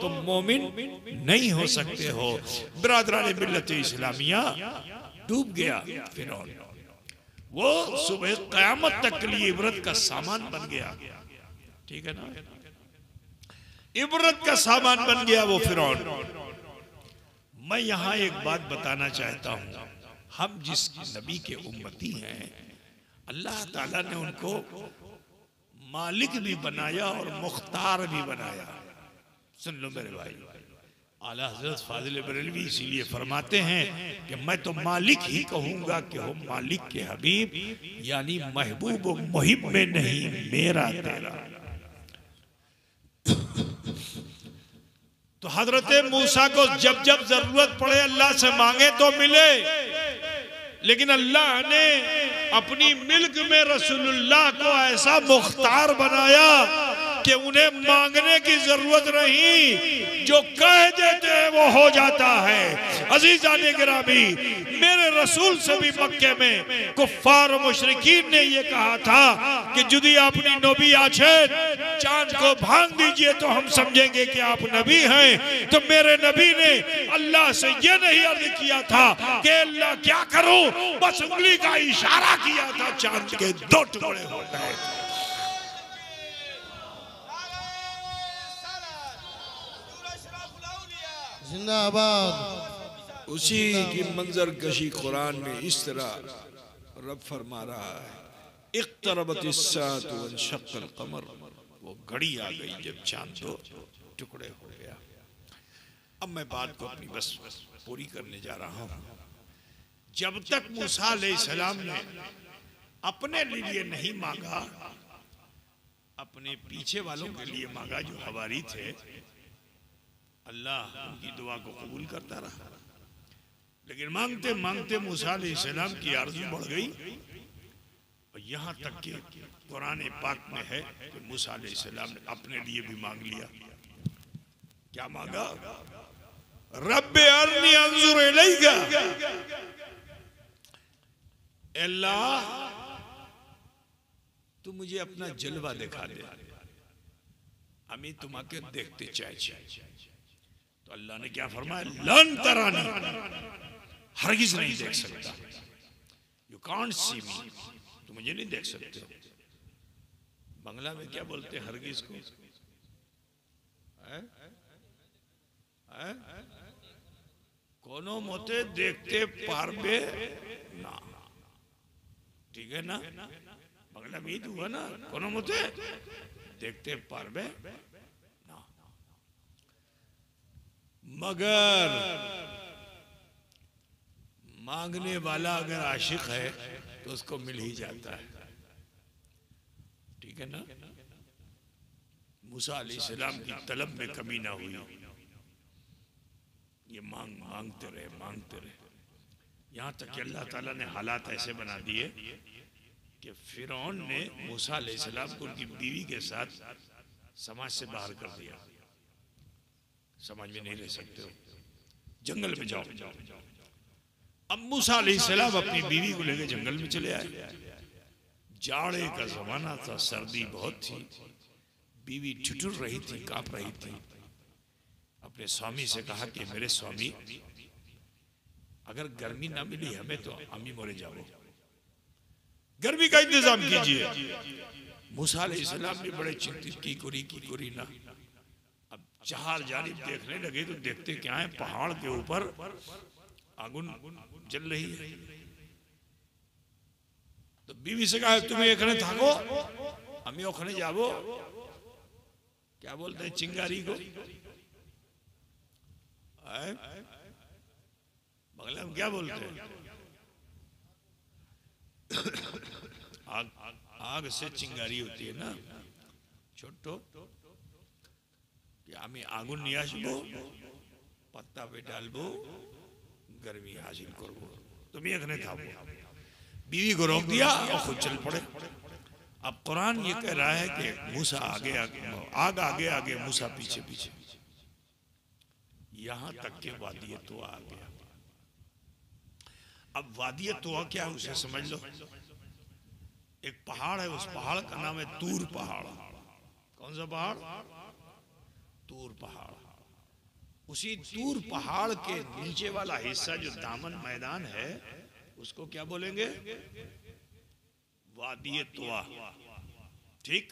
तो मोमिन नहीं हो सकते हो। बिरादरान मिल्लत इस्लामिया डूब गया फिरौन। वो सुबह क़यामत तक के लिए इबरत का सामान बन गया। ठीक है ना, इबरत का सामान बन गया वो फिरौन। मैं यहां एक बात बताना चाहता हूं, हम जिस नबी के उम्मती हैं, अल्लाह ताला ने उनको मालिक भी बनाया और मुख्तार भी बनाया। सुन लो मेरे भाई, आला हज़रत फाज़िल बरेलवी इसीलिए फरमाते हैं कि मैं तो मालिक ही कहूंगा कि हो मालिक के हबीब, यानी महबूब व मुहिब में नहीं मेरा तेरा। तो हजरत मूसा को जब जब जरूरत पड़े अल्लाह से मांगे तो मिले, लेकिन अल्लाह ने अपनी मिल्क में रसूलुल्लाह को ऐसा मुख्तार बनाया कि उन्हें मांगने की जरूरत नहीं, जो कह देते हैं वो हो जाता है। अजीजाने गिरामी, मेरे रसूल से भी मक्के में कुफ्फार और मुशरिकीन ने ये कहा था कि जुदी अपनी नबी आछे चांद को भांग दीजिए तो हम समझेंगे कि आप नबी हैं। तो मेरे नबी ने अल्लाह से ये नहीं अर्ज किया था कि अल्लाह क्या करूं, बस उंगली का इशारा किया था, चांद के दो टुकड़े हो गए। जिंदाबाद। उसी की मंजर कशी कुरान में इस तरह रब फरमा रहा है, इक़्तरबतिस्साअतु वंशक़्क़ल क़मर। वो घड़ी आ गई जब चांद दो टुकड़े हो गया। अब मैं बात को अपनी बस पूरी करने जा रहा हूं। जब तक मूसा अलैहिस्सलाम ने अपने लिए नहीं मांगा, अपने पीछे वालों के लिए मांगा जो हवारी थे, अल्लाह उनकी दुआ को कबूल करता रहा। लेकिन मांगते मांगते मूसा अलैहिस्सलाम की आरज़ू बढ़ गई और यहाँ तक कि कुरान पाक में है कि मूसा अलैहिस्सलाम ने अपने लिए भी मांग लिया। क्या मांगा? रब्बे अरनी अंजुर इलैका, अल्लाह तू मुझे अपना जलवा दिखा दे, हमें तुम्हारे देखते चाहिए। तो अल्लाह ने क्या फरमाया, लन तरानी, हरगिज नहीं देख सकता। यू कांट सी मी, तुम मुझे नहीं देख सकते। बंगला में क्या बोलते हैं हरगिज को? कोनो मोते देखते पारबे ना, ठीक है ना? बंगला में ही हुआ ना, कोनो मोते देखते पारबे ना। मगर मांगने वाला अगर आशिक है तो उसको मिल ही जाता है, ठीक है ना? मूसा अलैहिस्सलाम की तलब में कमी ना हुई, ये मांगते रहे। यहाँ तक कि अल्लाह ताला ने हालात ऐसे बना दिए कि फिरौन ने मूसा अलैहिस्सलाम को उनकी बीवी के साथ समाज से बाहर कर दिया। समाज में नहीं रह सकते हो, जंगल में जाओ। अब मूसा अलैहिस्सलाम अपनी बीवी को लेकर जंगल में चले आए। जाड़े का जमाना था, सर्दी बहुत थी, बीवी ठिठुर रही थी, कांप रही थी। अपने स्वामी से कहा कि मेरे स्वामी, अगर गर्मी ना मिली हमें तो हम ही मरे जाओ, गर्मी का इंतजाम कीजिए। मूसा अलैहिस्सलाम भी बड़े चिंतित की कुरी ना। अब चार जानिब देखने लगे तो देखते क्या है, पहाड़ के ऊपर आगुन जल रही है। तो बीवी से कहा तुम्हें एखने थाको, हमें ओखने जाबो। क्या बोलते हैं चिंगारी को? बंगला में क्या बोलते हैं? आग से चिंगारी होती है ना, छोटो कि हमें आगुन नहीं आसबो, पत्ता पे डालबो, गर्मी हासिल करबो, तुम एखने थाको। बीवी को रोक दिया और खुद चल पड़े। अब कुरान ये कह रहा है कि मूसा आगे आगे मूसा पीछे पीछे, यहां तक के वादिय तोआ आ गया। अब वादिय तोआ क्या है उसे समझ लो। एक पहाड़ है, उस पहाड़ का नाम है तूर पहाड़। कौन सा पहाड़? तूर पहाड़। उसी तूर पहाड़ के नीचे वाला हिस्सा जो दामन मैदान है उसको क्या बोलेंगे? वादिय तोआ। ठीक,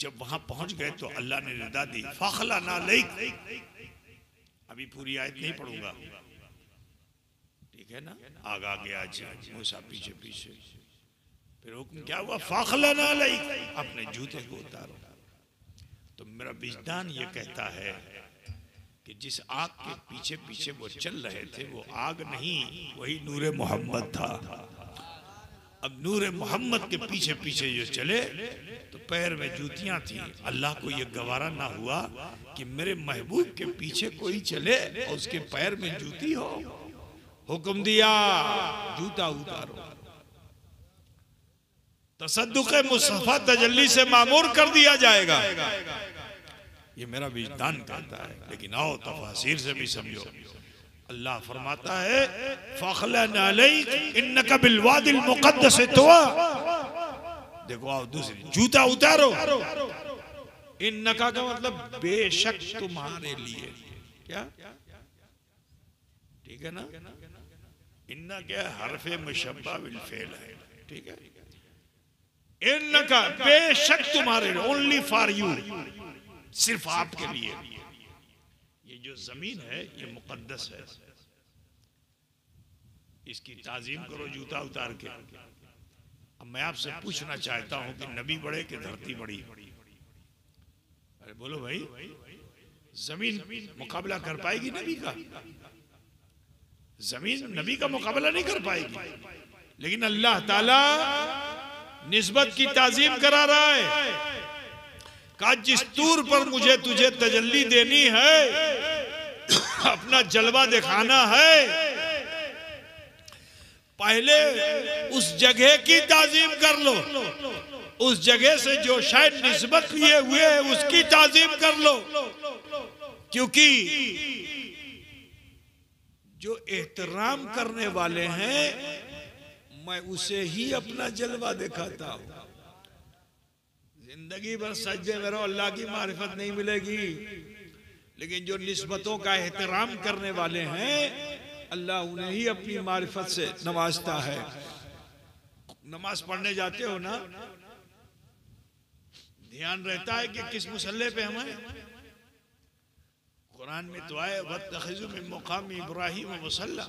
जब वहां पहुंच गए तो अल्लाह ने निदा दी, फखला ना लैक। अभी पूरी आयत नहीं पढ़ूंगा, ठीक है ना? आगा गया मूसा पीछे पीछे। फिर हुक्म क्या हुआ? फखला ना लैक, अपने जूते को उतारो। तो मेरा विजदान ये कहता है कि जिस आग के पीछे पीछे वो चल रहे थे वो आग नहीं, वही नूरे मोहम्मद था। अब नूरे मोहम्मद के पीछे पीछे जो चले तो पैर में जूतियां थी। अल्लाह को ये गवारा ना हुआ कि मेरे महबूब के पीछे कोई चले और उसके पैर में जूती हो। हुक्म दिया जूता उतारो। तसद्दुक़े मुस्तफ़ा तजल्ली से मामूर कर दिया जाएगा, ये मेरा विजदान कहता है। लेकिन आओ तफसीर से भी समझो। अल्लाह फरमाता है फखलन अलैक इन्नका बिल वादिल मुक़द्दस तुवा। देखो आओ दूसरी, जूता उतारो। इन्नका का मतलब बेशक तुम्हारे लिए। क्या? ठीक है ना? इन्ना क्या हरफे मुशब्बा बिल फेल है, ठीक है? इन्नका बेशक तुम्हारे लिए, ओनली फॉर यू, सिर्फ आपके लिए। ये जो जमीन है ये मुकद्दस है, इसकी ताजीम करो जूता उतार के। अब मैं आपसे पूछना चाहता हूं कि नबी बड़े कि धरती बड़ी? अरे बोलो भाई, जमीन मुकाबला कर पाएगी नबी का? जमीन नबी का मुकाबला नहीं कर पाएगी। लेकिन अल्लाह ताला निस्बत की ताजीम करा रहा है। कहा जिस तूर पर मुझे तुझे तजल्ली देनी है, अपना जलवा दिखाना है, पहले उस जगह की ताजीम कर लो। उस जगह से जो शायद निस्बत लिए हुए है उसकी ताजीम कर लो। क्योंकि जो एहतराम करने वाले हैं मैं उसे ही अपना जलवा दिखाता हूं। जिंदगी भर सजदे में रहो, अल्लाह की मारिफत नहीं मिलेगी। लेकिन जो निस्बतों का एहतराम करने वाले हैं, अल्लाह उन्हें ही अपनी मारिफत से नवाजता है। नमाज पढ़ने जाते हो ना, ध्यान रहता है कि किस मुसल्ले पे हम हैं। कुरान में तो आए वत्तखिज़ू मिन मक़ाम इब्राहीम मुसल्ला,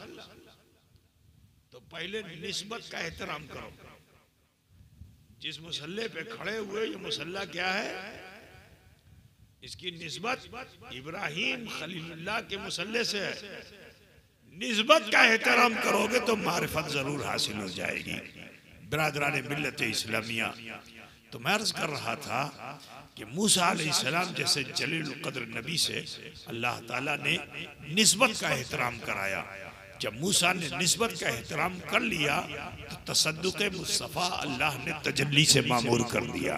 तो पहले निस्बत का एहतराम करो। जिस मुसल्ले पे खड़े हुए, ये मुसल्ला क्या है, इसकी निस्बत इब्राहीम खलीलुल्लाह के मुसल्ले से है। निस्बत का एहतराम करोगे तो मारिफत जरूर हासिल हो जाएगी। बिरादरान मिल्लत इस्लामिया, तो मैं अर्ज कर रहा था कि मूसा अलैहिस्सलाम जैसे जलील कद्र नबी से अल्लाह ताला ने निस्बत का एहतराम कराया। जब मूसा ने निस्बत का एहतराम कर लिया तो तसद्दुक़ मुस्तफ़ा अल्लाह ने तजल्ली से मामूर कर दिया।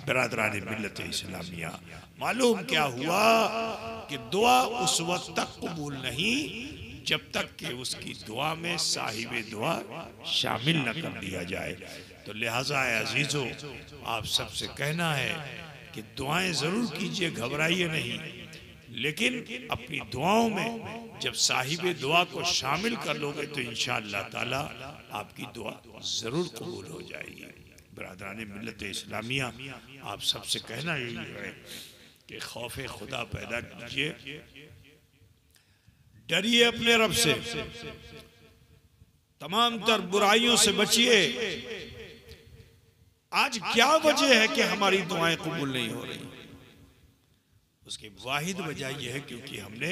बिरादरान मिल्लत इस्लामिया, मालूम क्या हुआ कि दुआ उस वक्त तक कबूल नहीं जब तक कि उसकी दुआ में साहिबे दुआ शामिल न कर दिया जाए। तो लिहाजा अजीजों, आप सबसे कहना है कि दुआएं जरूर कीजिए, घबराइए नहीं, लेकिन अपनी दुआओं में जब साहिबे दुआ को शामिल कर लोगे तो इंशाअल्लाह ताला आपकी दुआ जरूर कबूल हो जाएगी। बिरादरान मिल्लत इस्लामिया, आप सबसे कहना यही है कि खौफ खुदा पैदा कीजिए, डरिए अपने रब से, तमाम तर बुराइयों से बचिए। आज क्या वजह है कि हमारी दुआएं कबूल नहीं हो रही? उसकी वाहिद वजह यह है क्योंकि हमने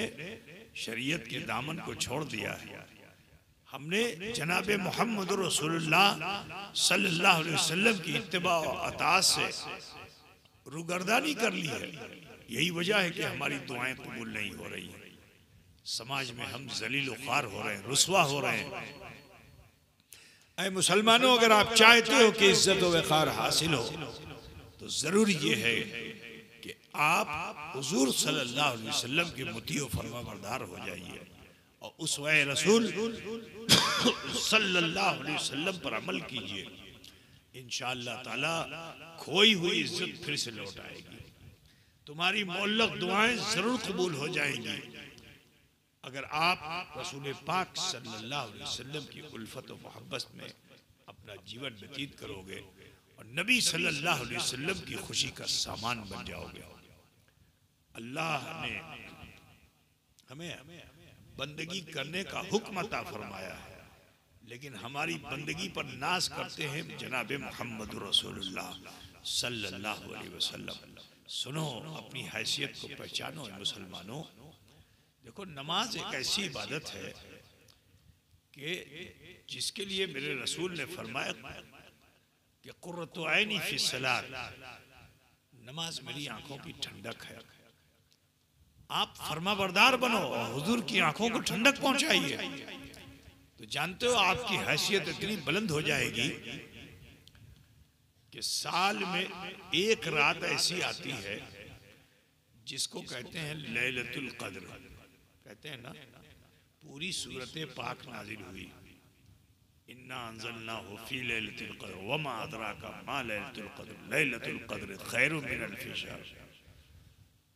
शरीयत के दामन को छोड़ दिया है। हमने जनाबे मोहम्मद रसूलुल्लाह सल्लल्लाहु अलैहि वसल्लम की इत्तिबा और अताअत से रुगर्दानी कर ली है। यही वजह है कि हमारी दुआएं कबूल नहीं हो रही हैं। समाज में हम जलील ख्वार हो रहे हैं, रुस्वा हो रहे हैं। ऐ मुसलमानों, अगर आप चाहते हो कि इज्जत और वक़ार हासिल हो तो जरूरी ये है कि आप हुजूर सल्लल्लाहु अलैहि वसल्लम के मुती और फरमाबरदार हो जाइए और उसवा रसूल सल्लल्लाहु अलैहि वसल्लम पर अमल कीजिए। इंशाअल्लाह ताला खोई हुई इज्जत फिर से लौट आएगी। तुम्हारी मुअल्लक़ दुआएं जरूर कबूल हो जाएंगी अगर आप रसूल पाक सल्लल्लाहु अलैहि वसल्लम की उल्फत और मोहब्बत में अपना जीवन व्यतीत करोगे और नबी सल्लल्लाहु अलैहि वसल्लम की खुशी का सामान बन जाओगे। अल्लाह ने हमें बंदगी करने का हुक्म अता फरमाया है, लेकिन हमारी बंदगी पर नाज करते हैं जनाबे मोहम्मद रसूलुल्लाह सल्लल्लाहु अलैहि वसल्लम। सुनो, अपनी हैसियत को पहचानो मुसलमानों। देखो, नमाज एक ऐसी इबादत है कि जिसके लिए मेरे रसूल ने फरमाया कि कुर्रतु ऐनी फी सलात, नमाज मेरी आंखों की ठंडक है। आप फरमाबरदार बनो और हुजूर की आंखों को ठंडक पहुंचाइए, तो जानते हो आपकी हैसियत इतनी बुलंद हो जाएगी कि साल में एक रात ऐसी आती है जिसको कहते हैं लैलतुल कद्र, कहते हैं ना, पूरी सूरत पाक नाजिल हुई। इन्ना अंज़लनाहु फी लैलतिल क़द्र वमा अदराका मा लैलतुल क़द्र लैलतुल क़द्र खैरुम मिन अल्फ़ि शहर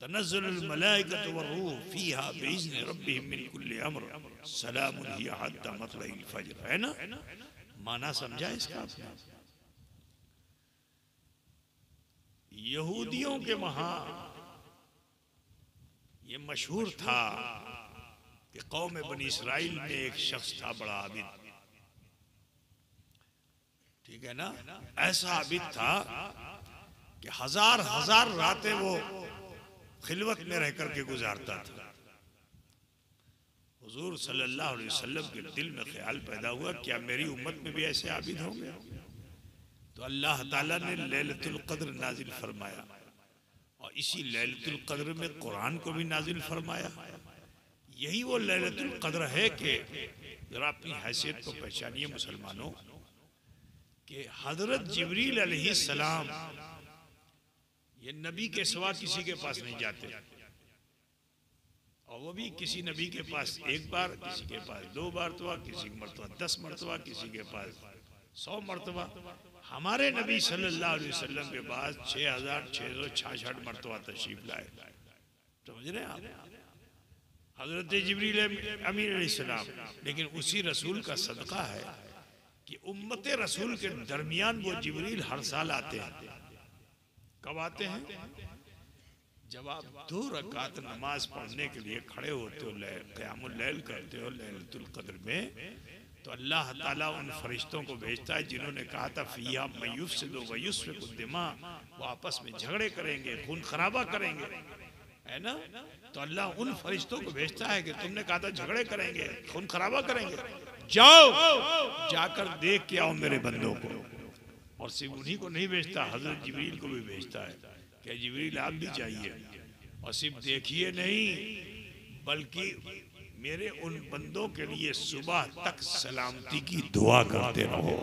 तनज़्ज़लुल मलाइकतु वर्रूह फ़ीहा बिइज़्नि रब्बिहिम मिन कुल्लि अम्र सलामुन हिय हत्ता मतलइल फ़ज्र। है ना? माना समझा इसका आपने? यहूदियों के वहां ये मशहूर था कि कौम बनी इसराइल में एक शख्स था बड़ा आबिद, ठीक है ना? ऐसा आबिद था कि हजार हजार रातें वो खिलवत में रह करके गुजारता था। हुजूर सल्लल्लाहु अलैहि वसल्लम के दिल में ख्याल पैदा हुआ, क्या मेरी उम्मत में भी ऐसे आबिद होंगे? तो अल्लाह ताला ने लैलतुल कद्र नाजिल फरमाया और इसी लैलतुल कद्र में कुरान को भी नाजिल फरमाया। यही वो लैलतुल कद्र है कि जरा अपनी हैसियत को पहचानिए मुसलमानों कि हजरत जिब्रील अलैहिस्सलाम ये नबी के सिवा किसी के पास नहीं जाते, और वो भी किसी नबी के पास एक बार, किसी के पास 2 मरतबा, किसी की मरतबा 10 मरतबा, किसी के पास 100 मरतबा। हमारे नबी सल्लल्लाहु अलैहि वसल्लम के बाद 6666 मरतबा तशरीफ लाए। समझ रहे हैं आप? हजरत जिब्रील अमीन अलैहिस्सलाम, लेकिन उसी रसूल का सदका है कि उम्मत रसूल के दरमियान वो जिब्रील हर साल आते हैं। कब आते हैं? जब आप 2 रकात नमाज पढ़ने के लिए खड़े होते हो, क़यामुल लैल करते हो लैलतुल क़द्र में, तो अल्लाह ताला उन फरिश्तों को भेजता है जिन्होंने कहा था फ़ीहा मयुफ़सिदु व युस्फ़िकु दिमा, वो आपस में झगड़े करेंगे, खून खराबा करेंगे, है ना? तो अल्लाह उन फरिश्तों को भेजता है कि तुमने कहा था झगड़े करेंगे, खून खराबा करेंगे, जाओ जाकर देख के आओ मेरे बंदों को। और सिर्फ उन्हीं को नहीं भेजता, हजरत जिब्रील को भी भेजता है कि जिब्रील आप भी जाइए और सिर्फ देखिए नहीं, बल्कि मेरे उन बंदों के लिए सुबह तक सलामती की दुआ करते रहो।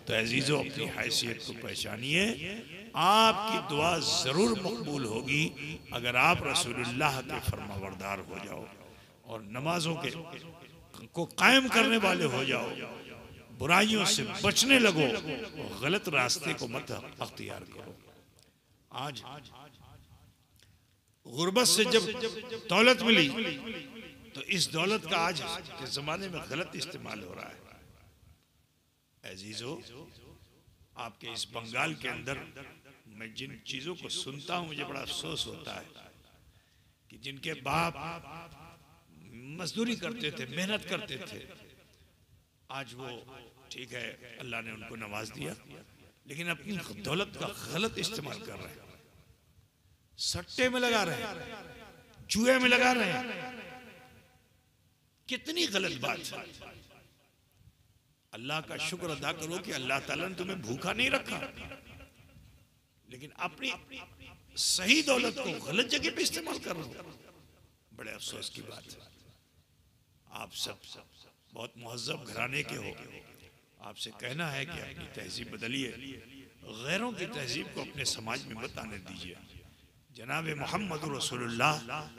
तो अजीजों, अपनी हैसियत को पहचानिए, आपकी दुआ जरूर मकबूल होगी अगर आप रसूलुल्लाह के फरमाबरदार हो जाओ और नमाजों के को कायम करने वाले हो जाओ, बुराइयों से बचने लगो, गलत रास्ते को मत अख्तियार करो। आज गुर्बत से जब दौलत मिली तो इस दौलत का आज के जमाने में गलत इस्तेमाल हो रहा है। अजीजों, आपके इस बंगाल के अंदर मैं जिन चीजों को सुनता हूं मुझे बड़ा अफसोस होता है कि जिनके बाप मजदूरी करते थे, मेहनत करते थे, आज वो ठीक है अल्लाह ने उनको नवाज दिया, लेकिन अपनी दौलत का गलत इस्तेमाल कर रहे हैं, सट्टे में लगा रहे हैं, जुए में लगा रहे हैं। कितनी गलत बात है। अल्लाह का शुक्र अदा करो कि अल्लाह ताला ने तुम्हें भूखा नहीं रखा, लेकिन अपनी सही दौलत को गलत जगह पे इस्तेमाल कर रहे हो। बड़े अफसोस की बात है। आप सब बहुत मुहज्जब घराने के हो, आपसे कहना है कि अपनी तहजीब बदलिए, गैरों की तहजीब को अपने समाज में मत आने दीजिए। जनाब मोहम्मद रसूलुल्लाह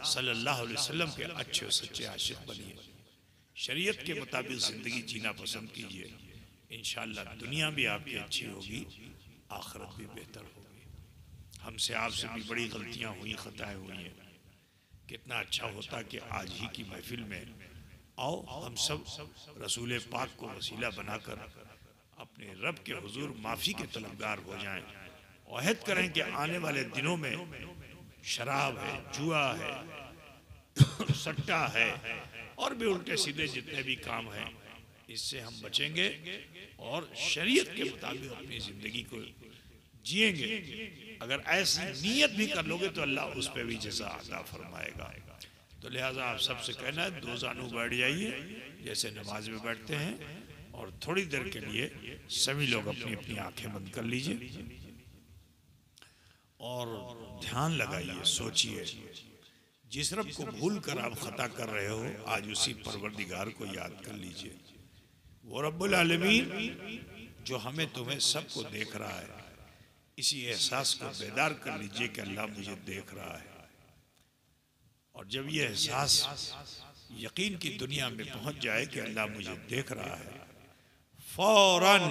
सल्लल्लाहु अलैहि वसल्लम के अच्छे और सच्चे आशिक बनिए, शरीयत के मुताबिक ज़िंदगी जीना पसंद कीजिए। इंशाअल्लाह दुनिया भी आपकी अच्छी होगी, आखिरत भी बेहतर होगी। हमसे आपसे भी बड़ी गलतियाँ हुई, खताएँ हुई हैं। कितना अच्छा होता कि आज ही की महफिल में आओ हम सब रसूल पाक को वसीला बनाकर अपने रब के हुजूर माफ़ी के तलबगार हो जाएं। अहद करें कि आने वाले दिनों में शराब है, जुआ है, सट्टा है और भी उल्टे सीधे जितने भी काम हैं, इससे हम बचेंगे और शरीयत के मुताबिक अपनी ज़िंदगी को जिएंगे। अगर ऐसी नीयत भी कर लोगे तो अल्लाह उस पर भी जज़ा अता फरमाएगा। तो लिहाजा आप सबसे कहना है, 2 जानू बैठ जाइए जैसे नमाज में बैठते हैं और थोड़ी देर के लिए सभी लोग अपनी अपनी आंखें बंद कर लीजिए और ध्यान लगाइए, सोचिए। जिस रब को भूल कर आप खता कर रहे हो, आज उसी परवरदिगार को याद कर लीजिए। वो रब्बुल आलमीन जो हमें तुम्हें सबको देख रहा है, इसी एहसास को बेदार कर लीजिए कि अल्लाह मुझे देख रहा है। और जब ये एहसास यकीन की दुनिया में पहुंच जाए कि अल्लाह मुझे देख रहा है, फौरन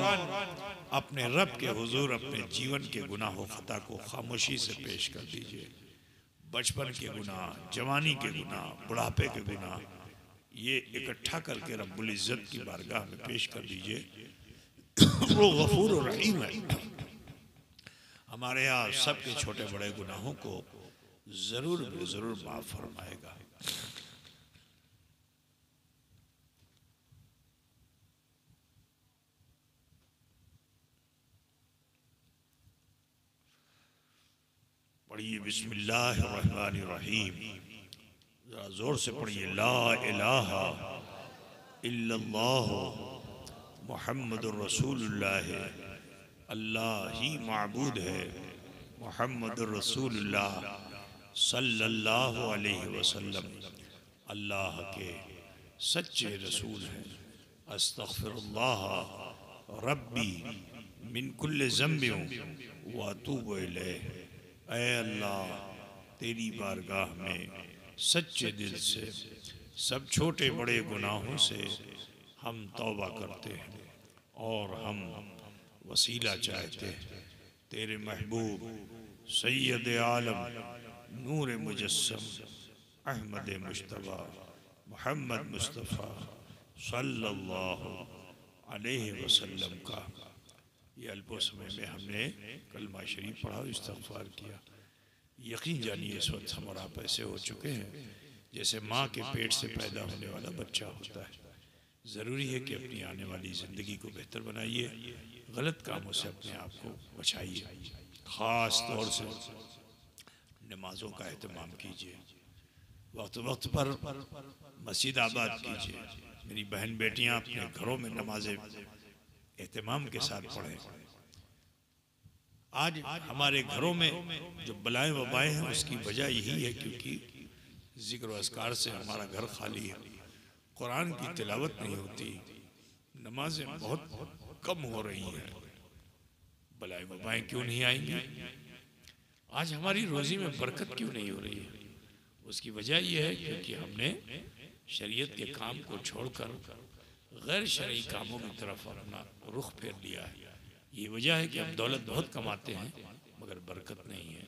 अपने रब के हुजूर अपने जीवन के गुनाहों खता को खामोशी से पेश कर दीजिए। बचपन के गुनाह, जवानी के गुनाह, बुढ़ापे के गुनाह, ये इकट्ठा करके रब्बुल इज़्ज़त की बारगाह में पेश कर दीजिए। वो गफूर और रहीम है, हमारे यहाँ सबके छोटे बड़े गुनाहों को जरूर जरूर माफ फरमाएगा। पढ़िए बिस्मिल्लाहिर्रहमानिर्रहीम, जरा जोर से पढ़िए। ला इलाहा इल्लल्लाह मुहम्मदुर रसूलुल्लाह, अल्लाह ही माबूद है, मुहम्मदुर रसूलुल्लाह सल्लल्लाहु अलैहि वसल्लम अल्लाह के सच्चे रसूल हैं। अस्तग़फिरुल्लाह रब्बी मिन कुल्लि ज़ंबिन व अतूबु इलैह। ऐ अल्लाह, तेरी बारगाह में सच्चे दिल से सब छोटे बड़े गुनाहों से हम तौबा करते हैं और हम वसीला चाहते हैं। तेरे महबूब सैयद आलम नूर मुजस्सम अहमद मुश्तबा मोहम्मद मुस्तफ़ा सल्लल्लाहु अलैहि वसल्लम का ये अल्पो समय में हमने कलमा शरीफ पढ़ा, इस्तग़फ़ार किया। यकीन जानिए इस वक्त हम और आप ऐसे हो चुके हैं जैसे माँ के पेट से पैदा होने वाला बच्चा होता है। ज़रूरी है कि अपनी आने वाली ज़िंदगी को बेहतर बनाइए, गलत कामों से अपने आप को बचाइए। ख़ास तौर से नमाज़ों का एहतमाम कीजिए, वक्त वक्त पर मस्जिद आबाद कीजिए। मेरी बहन बेटियां अपने घरों में नमाजें एहतमाम के साथ पढ़ें। आज हमारे घरों में जो बलाएं वबाएं हैं उसकी वजह यही है क्योंकि जिक्र व अस्कार से हमारा घर खाली है, कुरान की तिलावत नहीं होती, नमाजें बहुत कम हो रही हैं। बलाएं वबाएं क्यों नहीं आएंगी? आज हमारी रोज़ी में बरकत क्यों नहीं हो रही है? उसकी वजह यह है क्योंकि हमने शरीयत के काम को छोड़कर गैर शरई कामों की तरफ अपना रुख फेर लिया है। ये वजह है कि हम दौलत बहुत कमाते हैं मगर बरकत नहीं है।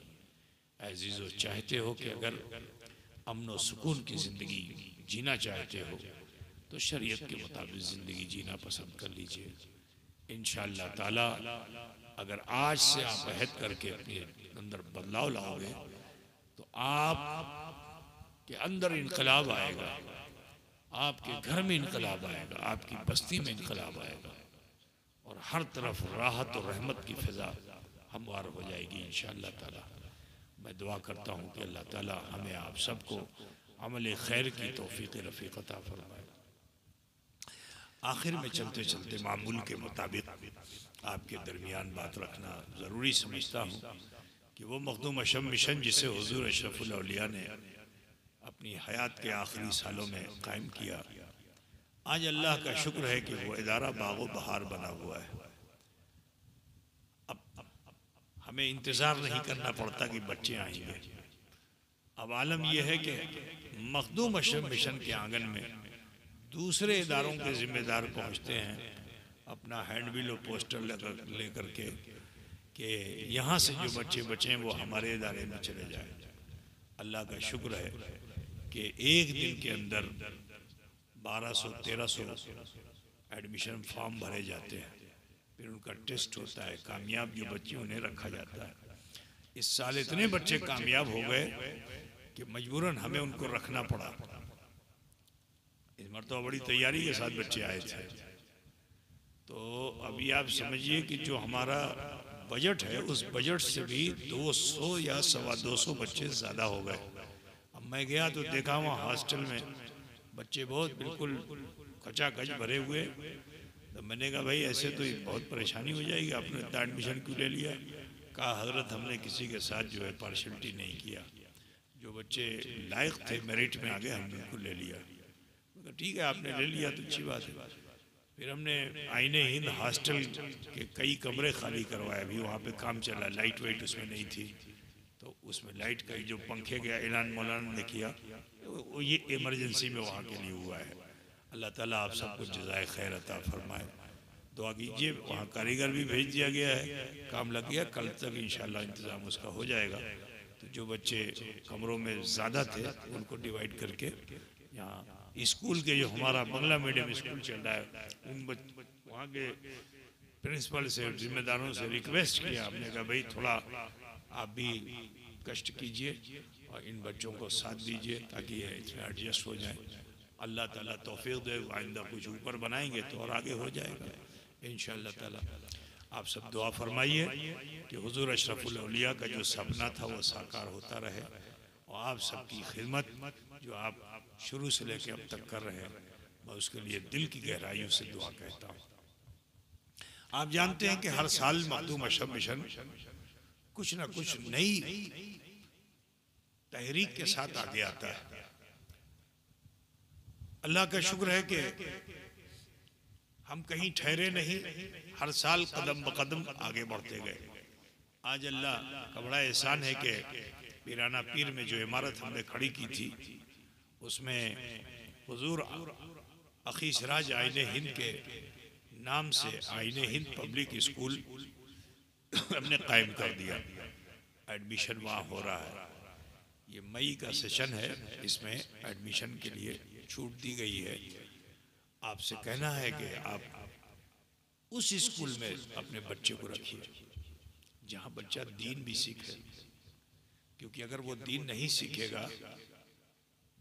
अज़ीज़ो, चाहते हो कि अगर अमन व सुकून की ज़िंदगी जीना चाहते हो तो शरीयत के मुताबिक ज़िंदगी जीना पसंद कर लीजिए। इंशाअल्लाह ताला अगर आज से आप अहद करके अपने अंदर बदलाव लाओगे तो आप के अंदर इनकलाब आएगा, आपके घर में इनकलाब आएगा, आपकी बस्ती में इनकलाब आएगा और हर तरफ राहत और रहमत की फ़िज़ा हमवार हो जाएगी इंशाअल्लाह ताला। मैं दुआ करता हूँ कि अल्लाह ताला हमें आप सबको अमल खैर की तौफ़ीक़ रफ़ीक़ अता फ़रमाए। आखिर में चलते चलते मामूल के मुताबिक आपके दरमियान बात रखना ज़रूरी समझता हूँ कि वो मखदूम अशम मिशन जिसे हुज़ूर अशरफुल औलिया ने अपनी हयात के आखिरी सालों में कायम किया, आज अल्लाह का शुक्र है कि वो इदारा बागो बहार बना हुआ है। अब हमें इंतज़ार नहीं करना पड़ता कि बच्चे आएंगे। अब आलम यह है कि मखदूम अशम मिशन के आंगन में दूसरे इदारों के ज़िम्मेदार पहुँचते हैं अपना हैंडबिल और पोस्टर लेकर के कि यहाँ से जो बच्चे बचें वो हमारे इदारे में चले जाएं। अल्लाह का शुक्र है कि एक दिन के अंदर 1200-1300 एडमिशन फॉर्म भरे जाते हैं, फिर उनका टेस्ट होता है, कामयाब जो बच्चे उन्हें रखा जाता है। इस साल इतने बच्चे कामयाब हो गए कि मजबूरन हमें उनको रखना पड़ा। इस मरतबा बड़ी तैयारी के साथ बच्चे आए थे। तो अभी आप समझिए कि जो हमारा बजट है उस बजट से भी 200 या 225 बच्चे ज़्यादा हो गए। अब मैं गया तो देखा वहाँ हॉस्टल में बच्चे बहुत बिल्कुल खचाखच भरे हुए। तो मैंने कहा भाई ऐसे तो बहुत परेशानी हो जाएगी, आपने इतना एडमिशन क्यों ले लिया? कहा हजरत हमने किसी के साथ जो है पार्शलिटी नहीं किया, जो बच्चे लायक थे मेरिट में आगे हमने उनको ले लिया। तो ठीक है आपने ले लिया तो अच्छी बात है। फिर हमने आईने हिंद हॉस्टल के कई कमरे खाली करवाए, अभी वहाँ पे काम चला, लाइट वाइट उसमें नहीं थी तो उसमें लाइट का जो पंखे का ऐलान मौलाना ने किया वो ये इमरजेंसी में वहाँ के लिए हुआ है। अल्लाह ताला आप सबको जज़ाए खैर अता फरमाए। दुआ कीजिए। वहाँ कारीगर भी भेज दिया गया है, काम लग गया, कल तक इंशाअल्लाह इंतज़ाम उसका हो जाएगा। तो जो बच्चे कमरों में ज़्यादा थे उनको डिवाइड करके यहाँ स्कूल के जो हमारा बंगला मीडियम स्कूल चल रहा है उन वहाँ के प्रिंसिपल से जिम्मेदारों से रिक्वेस्ट किया, हमने कहा भाई थोड़ा आप भी कष्ट कीजिए और इन बच्चों को साथ दीजिए ताकि ये इसमें एडजस्ट हो जाए। अल्लाह ताला तौफीक दे, आइंदा कुछ ऊपर बनाएंगे तो और आगे हो जाएगा इंशाअल्लाह ताला। आप सब दुआ फरमाइए कि हुजूर अशरफुल औलिया का जो सपना था वो साकार होता रहे और आप सबकी खिदमत जो आप शुरू से लेकर अब तक कर रहे हैं मैं उसके लिए दिल की गहराइयों से दुआ कहता हूँ। आप जानते हैं कि हर साल मखदूम अशम मिशन कुछ ना कुछ नई तहरीक के साथ आगे आता है। अल्लाह का शुक्र है कि हम कहीं ठहरे नहीं, हर साल कदम ब कदम आगे बढ़ते गए। आज अल्लाह का बड़ा एहसान है कि पीराना पीर में जो इमारत हमने खड़ी की थी उसमें हुजूर अखी सिराज आइने हिंद के नाम से आईने हिंद पब्लिक स्कूल हमने कायम कर दिया। एडमिशन वहाँ हो रहा है। ये मई का सेशन है, इसमें एडमिशन के लिए छूट दी गई है। आपसे कहना है कि आप उस स्कूल में अपने बच्चे को रखिए जहाँ बच्चा दीन भी सीखे, क्योंकि अगर वो दीन नहीं सीखेगा,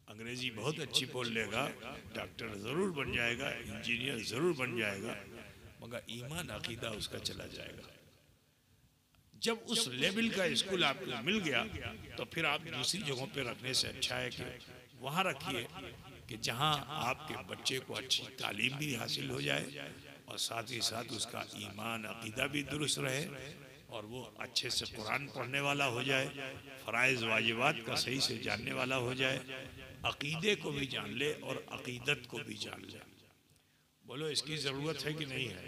अंग्रेजी बहुत अच्छी बोल लेगा, डॉक्टर ज़रूर बन जाएगा, इंजीनियर ज़रूर बन जाएगा, मगर ईमान अकीदा उसका चला जाएगा। जब उस लेवल का स्कूल आपको मिल गया तो फिर आप दूसरी जगहों पे रखने से अच्छा है कि वहाँ रखिए कि जहाँ आपके बच्चे को अच्छी तालीम भी हासिल हो जाए और साथ ही साथ उसका ईमान अकीदा भी दुरुस्त रहे और वो अच्छे से कुरान पढ़ने वाला हो जाए, फ़राइज़ वाजिबात का सही से जानने वाला हो जाए, अकीदे को भी जान ले और अकीदत को भी जान ले। बोलो इसकी ज़रूरत है कि नहीं है?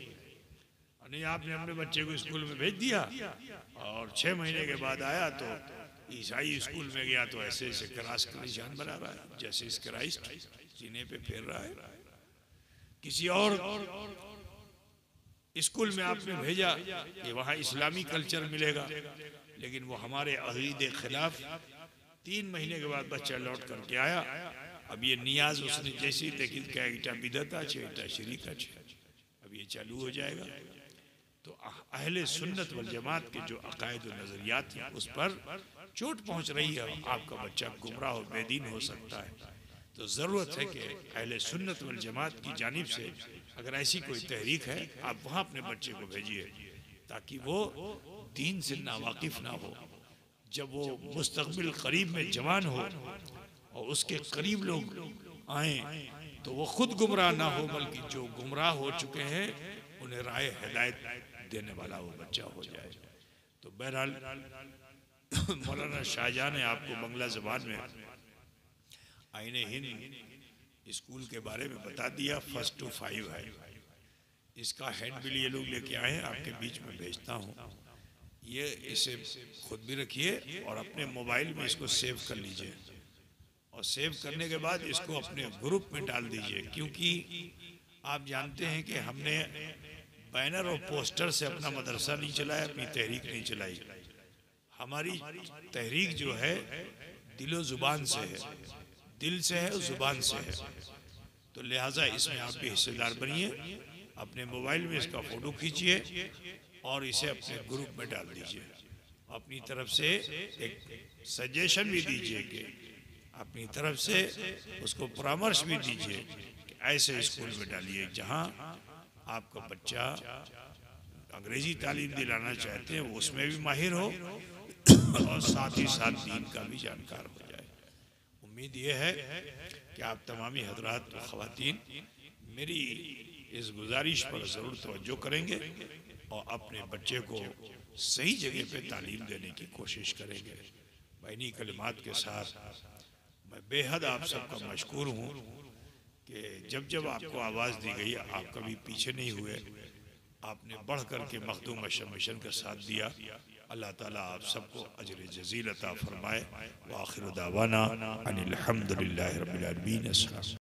नहीं, आपने अपने बच्चे को स्कूल में भेज दिया और 6 महीने के बाद आया तो ईसाई स्कूल में गया तो ऐसे ऐसे क्रॉस का निशान बना रहा है, जैसे इस क्राइस्ट सीने पे फेर रहा है। किसी और स्कूल में आपने भेजा कि वहाँ इस्लामी कल्चर मिलेगा, लेकिन वो हमारे अक़ीदे खिलाफ। 3 महीने के बाद बच्चा लौट करके आया। अब ये नियाज उसने जैसी देखी क्या इटा बिदत আছে এটা शिरीक আছে, अब ये चालू हो जाएगा। तो अहले सुन्नत वल जमात के जो अकायद और नज़रियात हैं उस पर चोट पहुँच रही है। आपका बच्चा गुमराह और बेदीन हो सकता है। तो ज़रूरत है कि अहले सुन्नत वल जमात की जानिब से अगर ऐसी कोई तहरीक है, आप वहाँ अपने बच्चे को भेजिए ताकि वो दीन से नावाकिफ़ ना हो। जब वो मुस्तक़बिल करीब में जवान हो और उसके करीब लोग आएँ तो वो खुद गुमराह ना हो, बल्कि जो गुमराह हो चुके हैं उन्हें राह हिदायत देने वाला वो बच्चा हो जाए। तो बहरहाल मौलाना शाहजहां ने आपको बंगला ज़बान में आईने हिंद स्कूल के बारे में बता दिया। 1 to 5 है। इसका हैंड बिल ये लोग लेके आए हैं, आपके बीच में भेजता हूँ। ये इसे खुद भी रखिए और अपने मोबाइल में इसको सेव कर लीजिए और सेव करने के बाद इसको अपने ग्रुप में डाल दीजिए, क्योंकि आप जानते हैं कि हमने बैनर और पोस्टर से अपना मदरसा नहीं चलाया, अपनी तहरीक नहीं चलाई। हमारी तहरीक जो है दिलो ज़ुबान से है, दिल से है, ज़ुबान से है। तो लिहाजा इसमें आप भी हिस्सेदार बनिए। अपने मोबाइल में इसका फ़ोटो खींचिए और इसे अपने ग्रुप में डाल दीजिए। अपनी तरफ से एक सजेशन भी दीजिए कि अपनी तरफ से उसको परामर्श भी दीजिए कि ऐसे स्कूल में डालिए जहाँ आपका बच्चा अंग्रेज़ी तालीम दिलाना चाहते हैं वो उसमें भी माहिर हो और साथ ही साथ दीन का भी जानकार हो जाए। उम्मीद ये है कि आप तमामी हजरात व ख़वातीन मेरी इस गुजारिश पर ज़रूर तवज्जो करेंगे और अपने बच्चे को सही जगह पे तालीम देने की कोशिश करेंगे। बैनी कलिमात के साथ मैं बेहद आप सबका मशकूर हूँ कि जब जब आपको आवाज़ दी गई आप कभी पीछे नहीं हुए, आपने बढ़ कर के मखदूम मिशन का साथ दिया। अल्लाह ताला आप सबको अजर जज़ील अता फरमाए। व आखिर दावाना अनिल हम्दुलिल्लाहि रब्बिल आलमीन।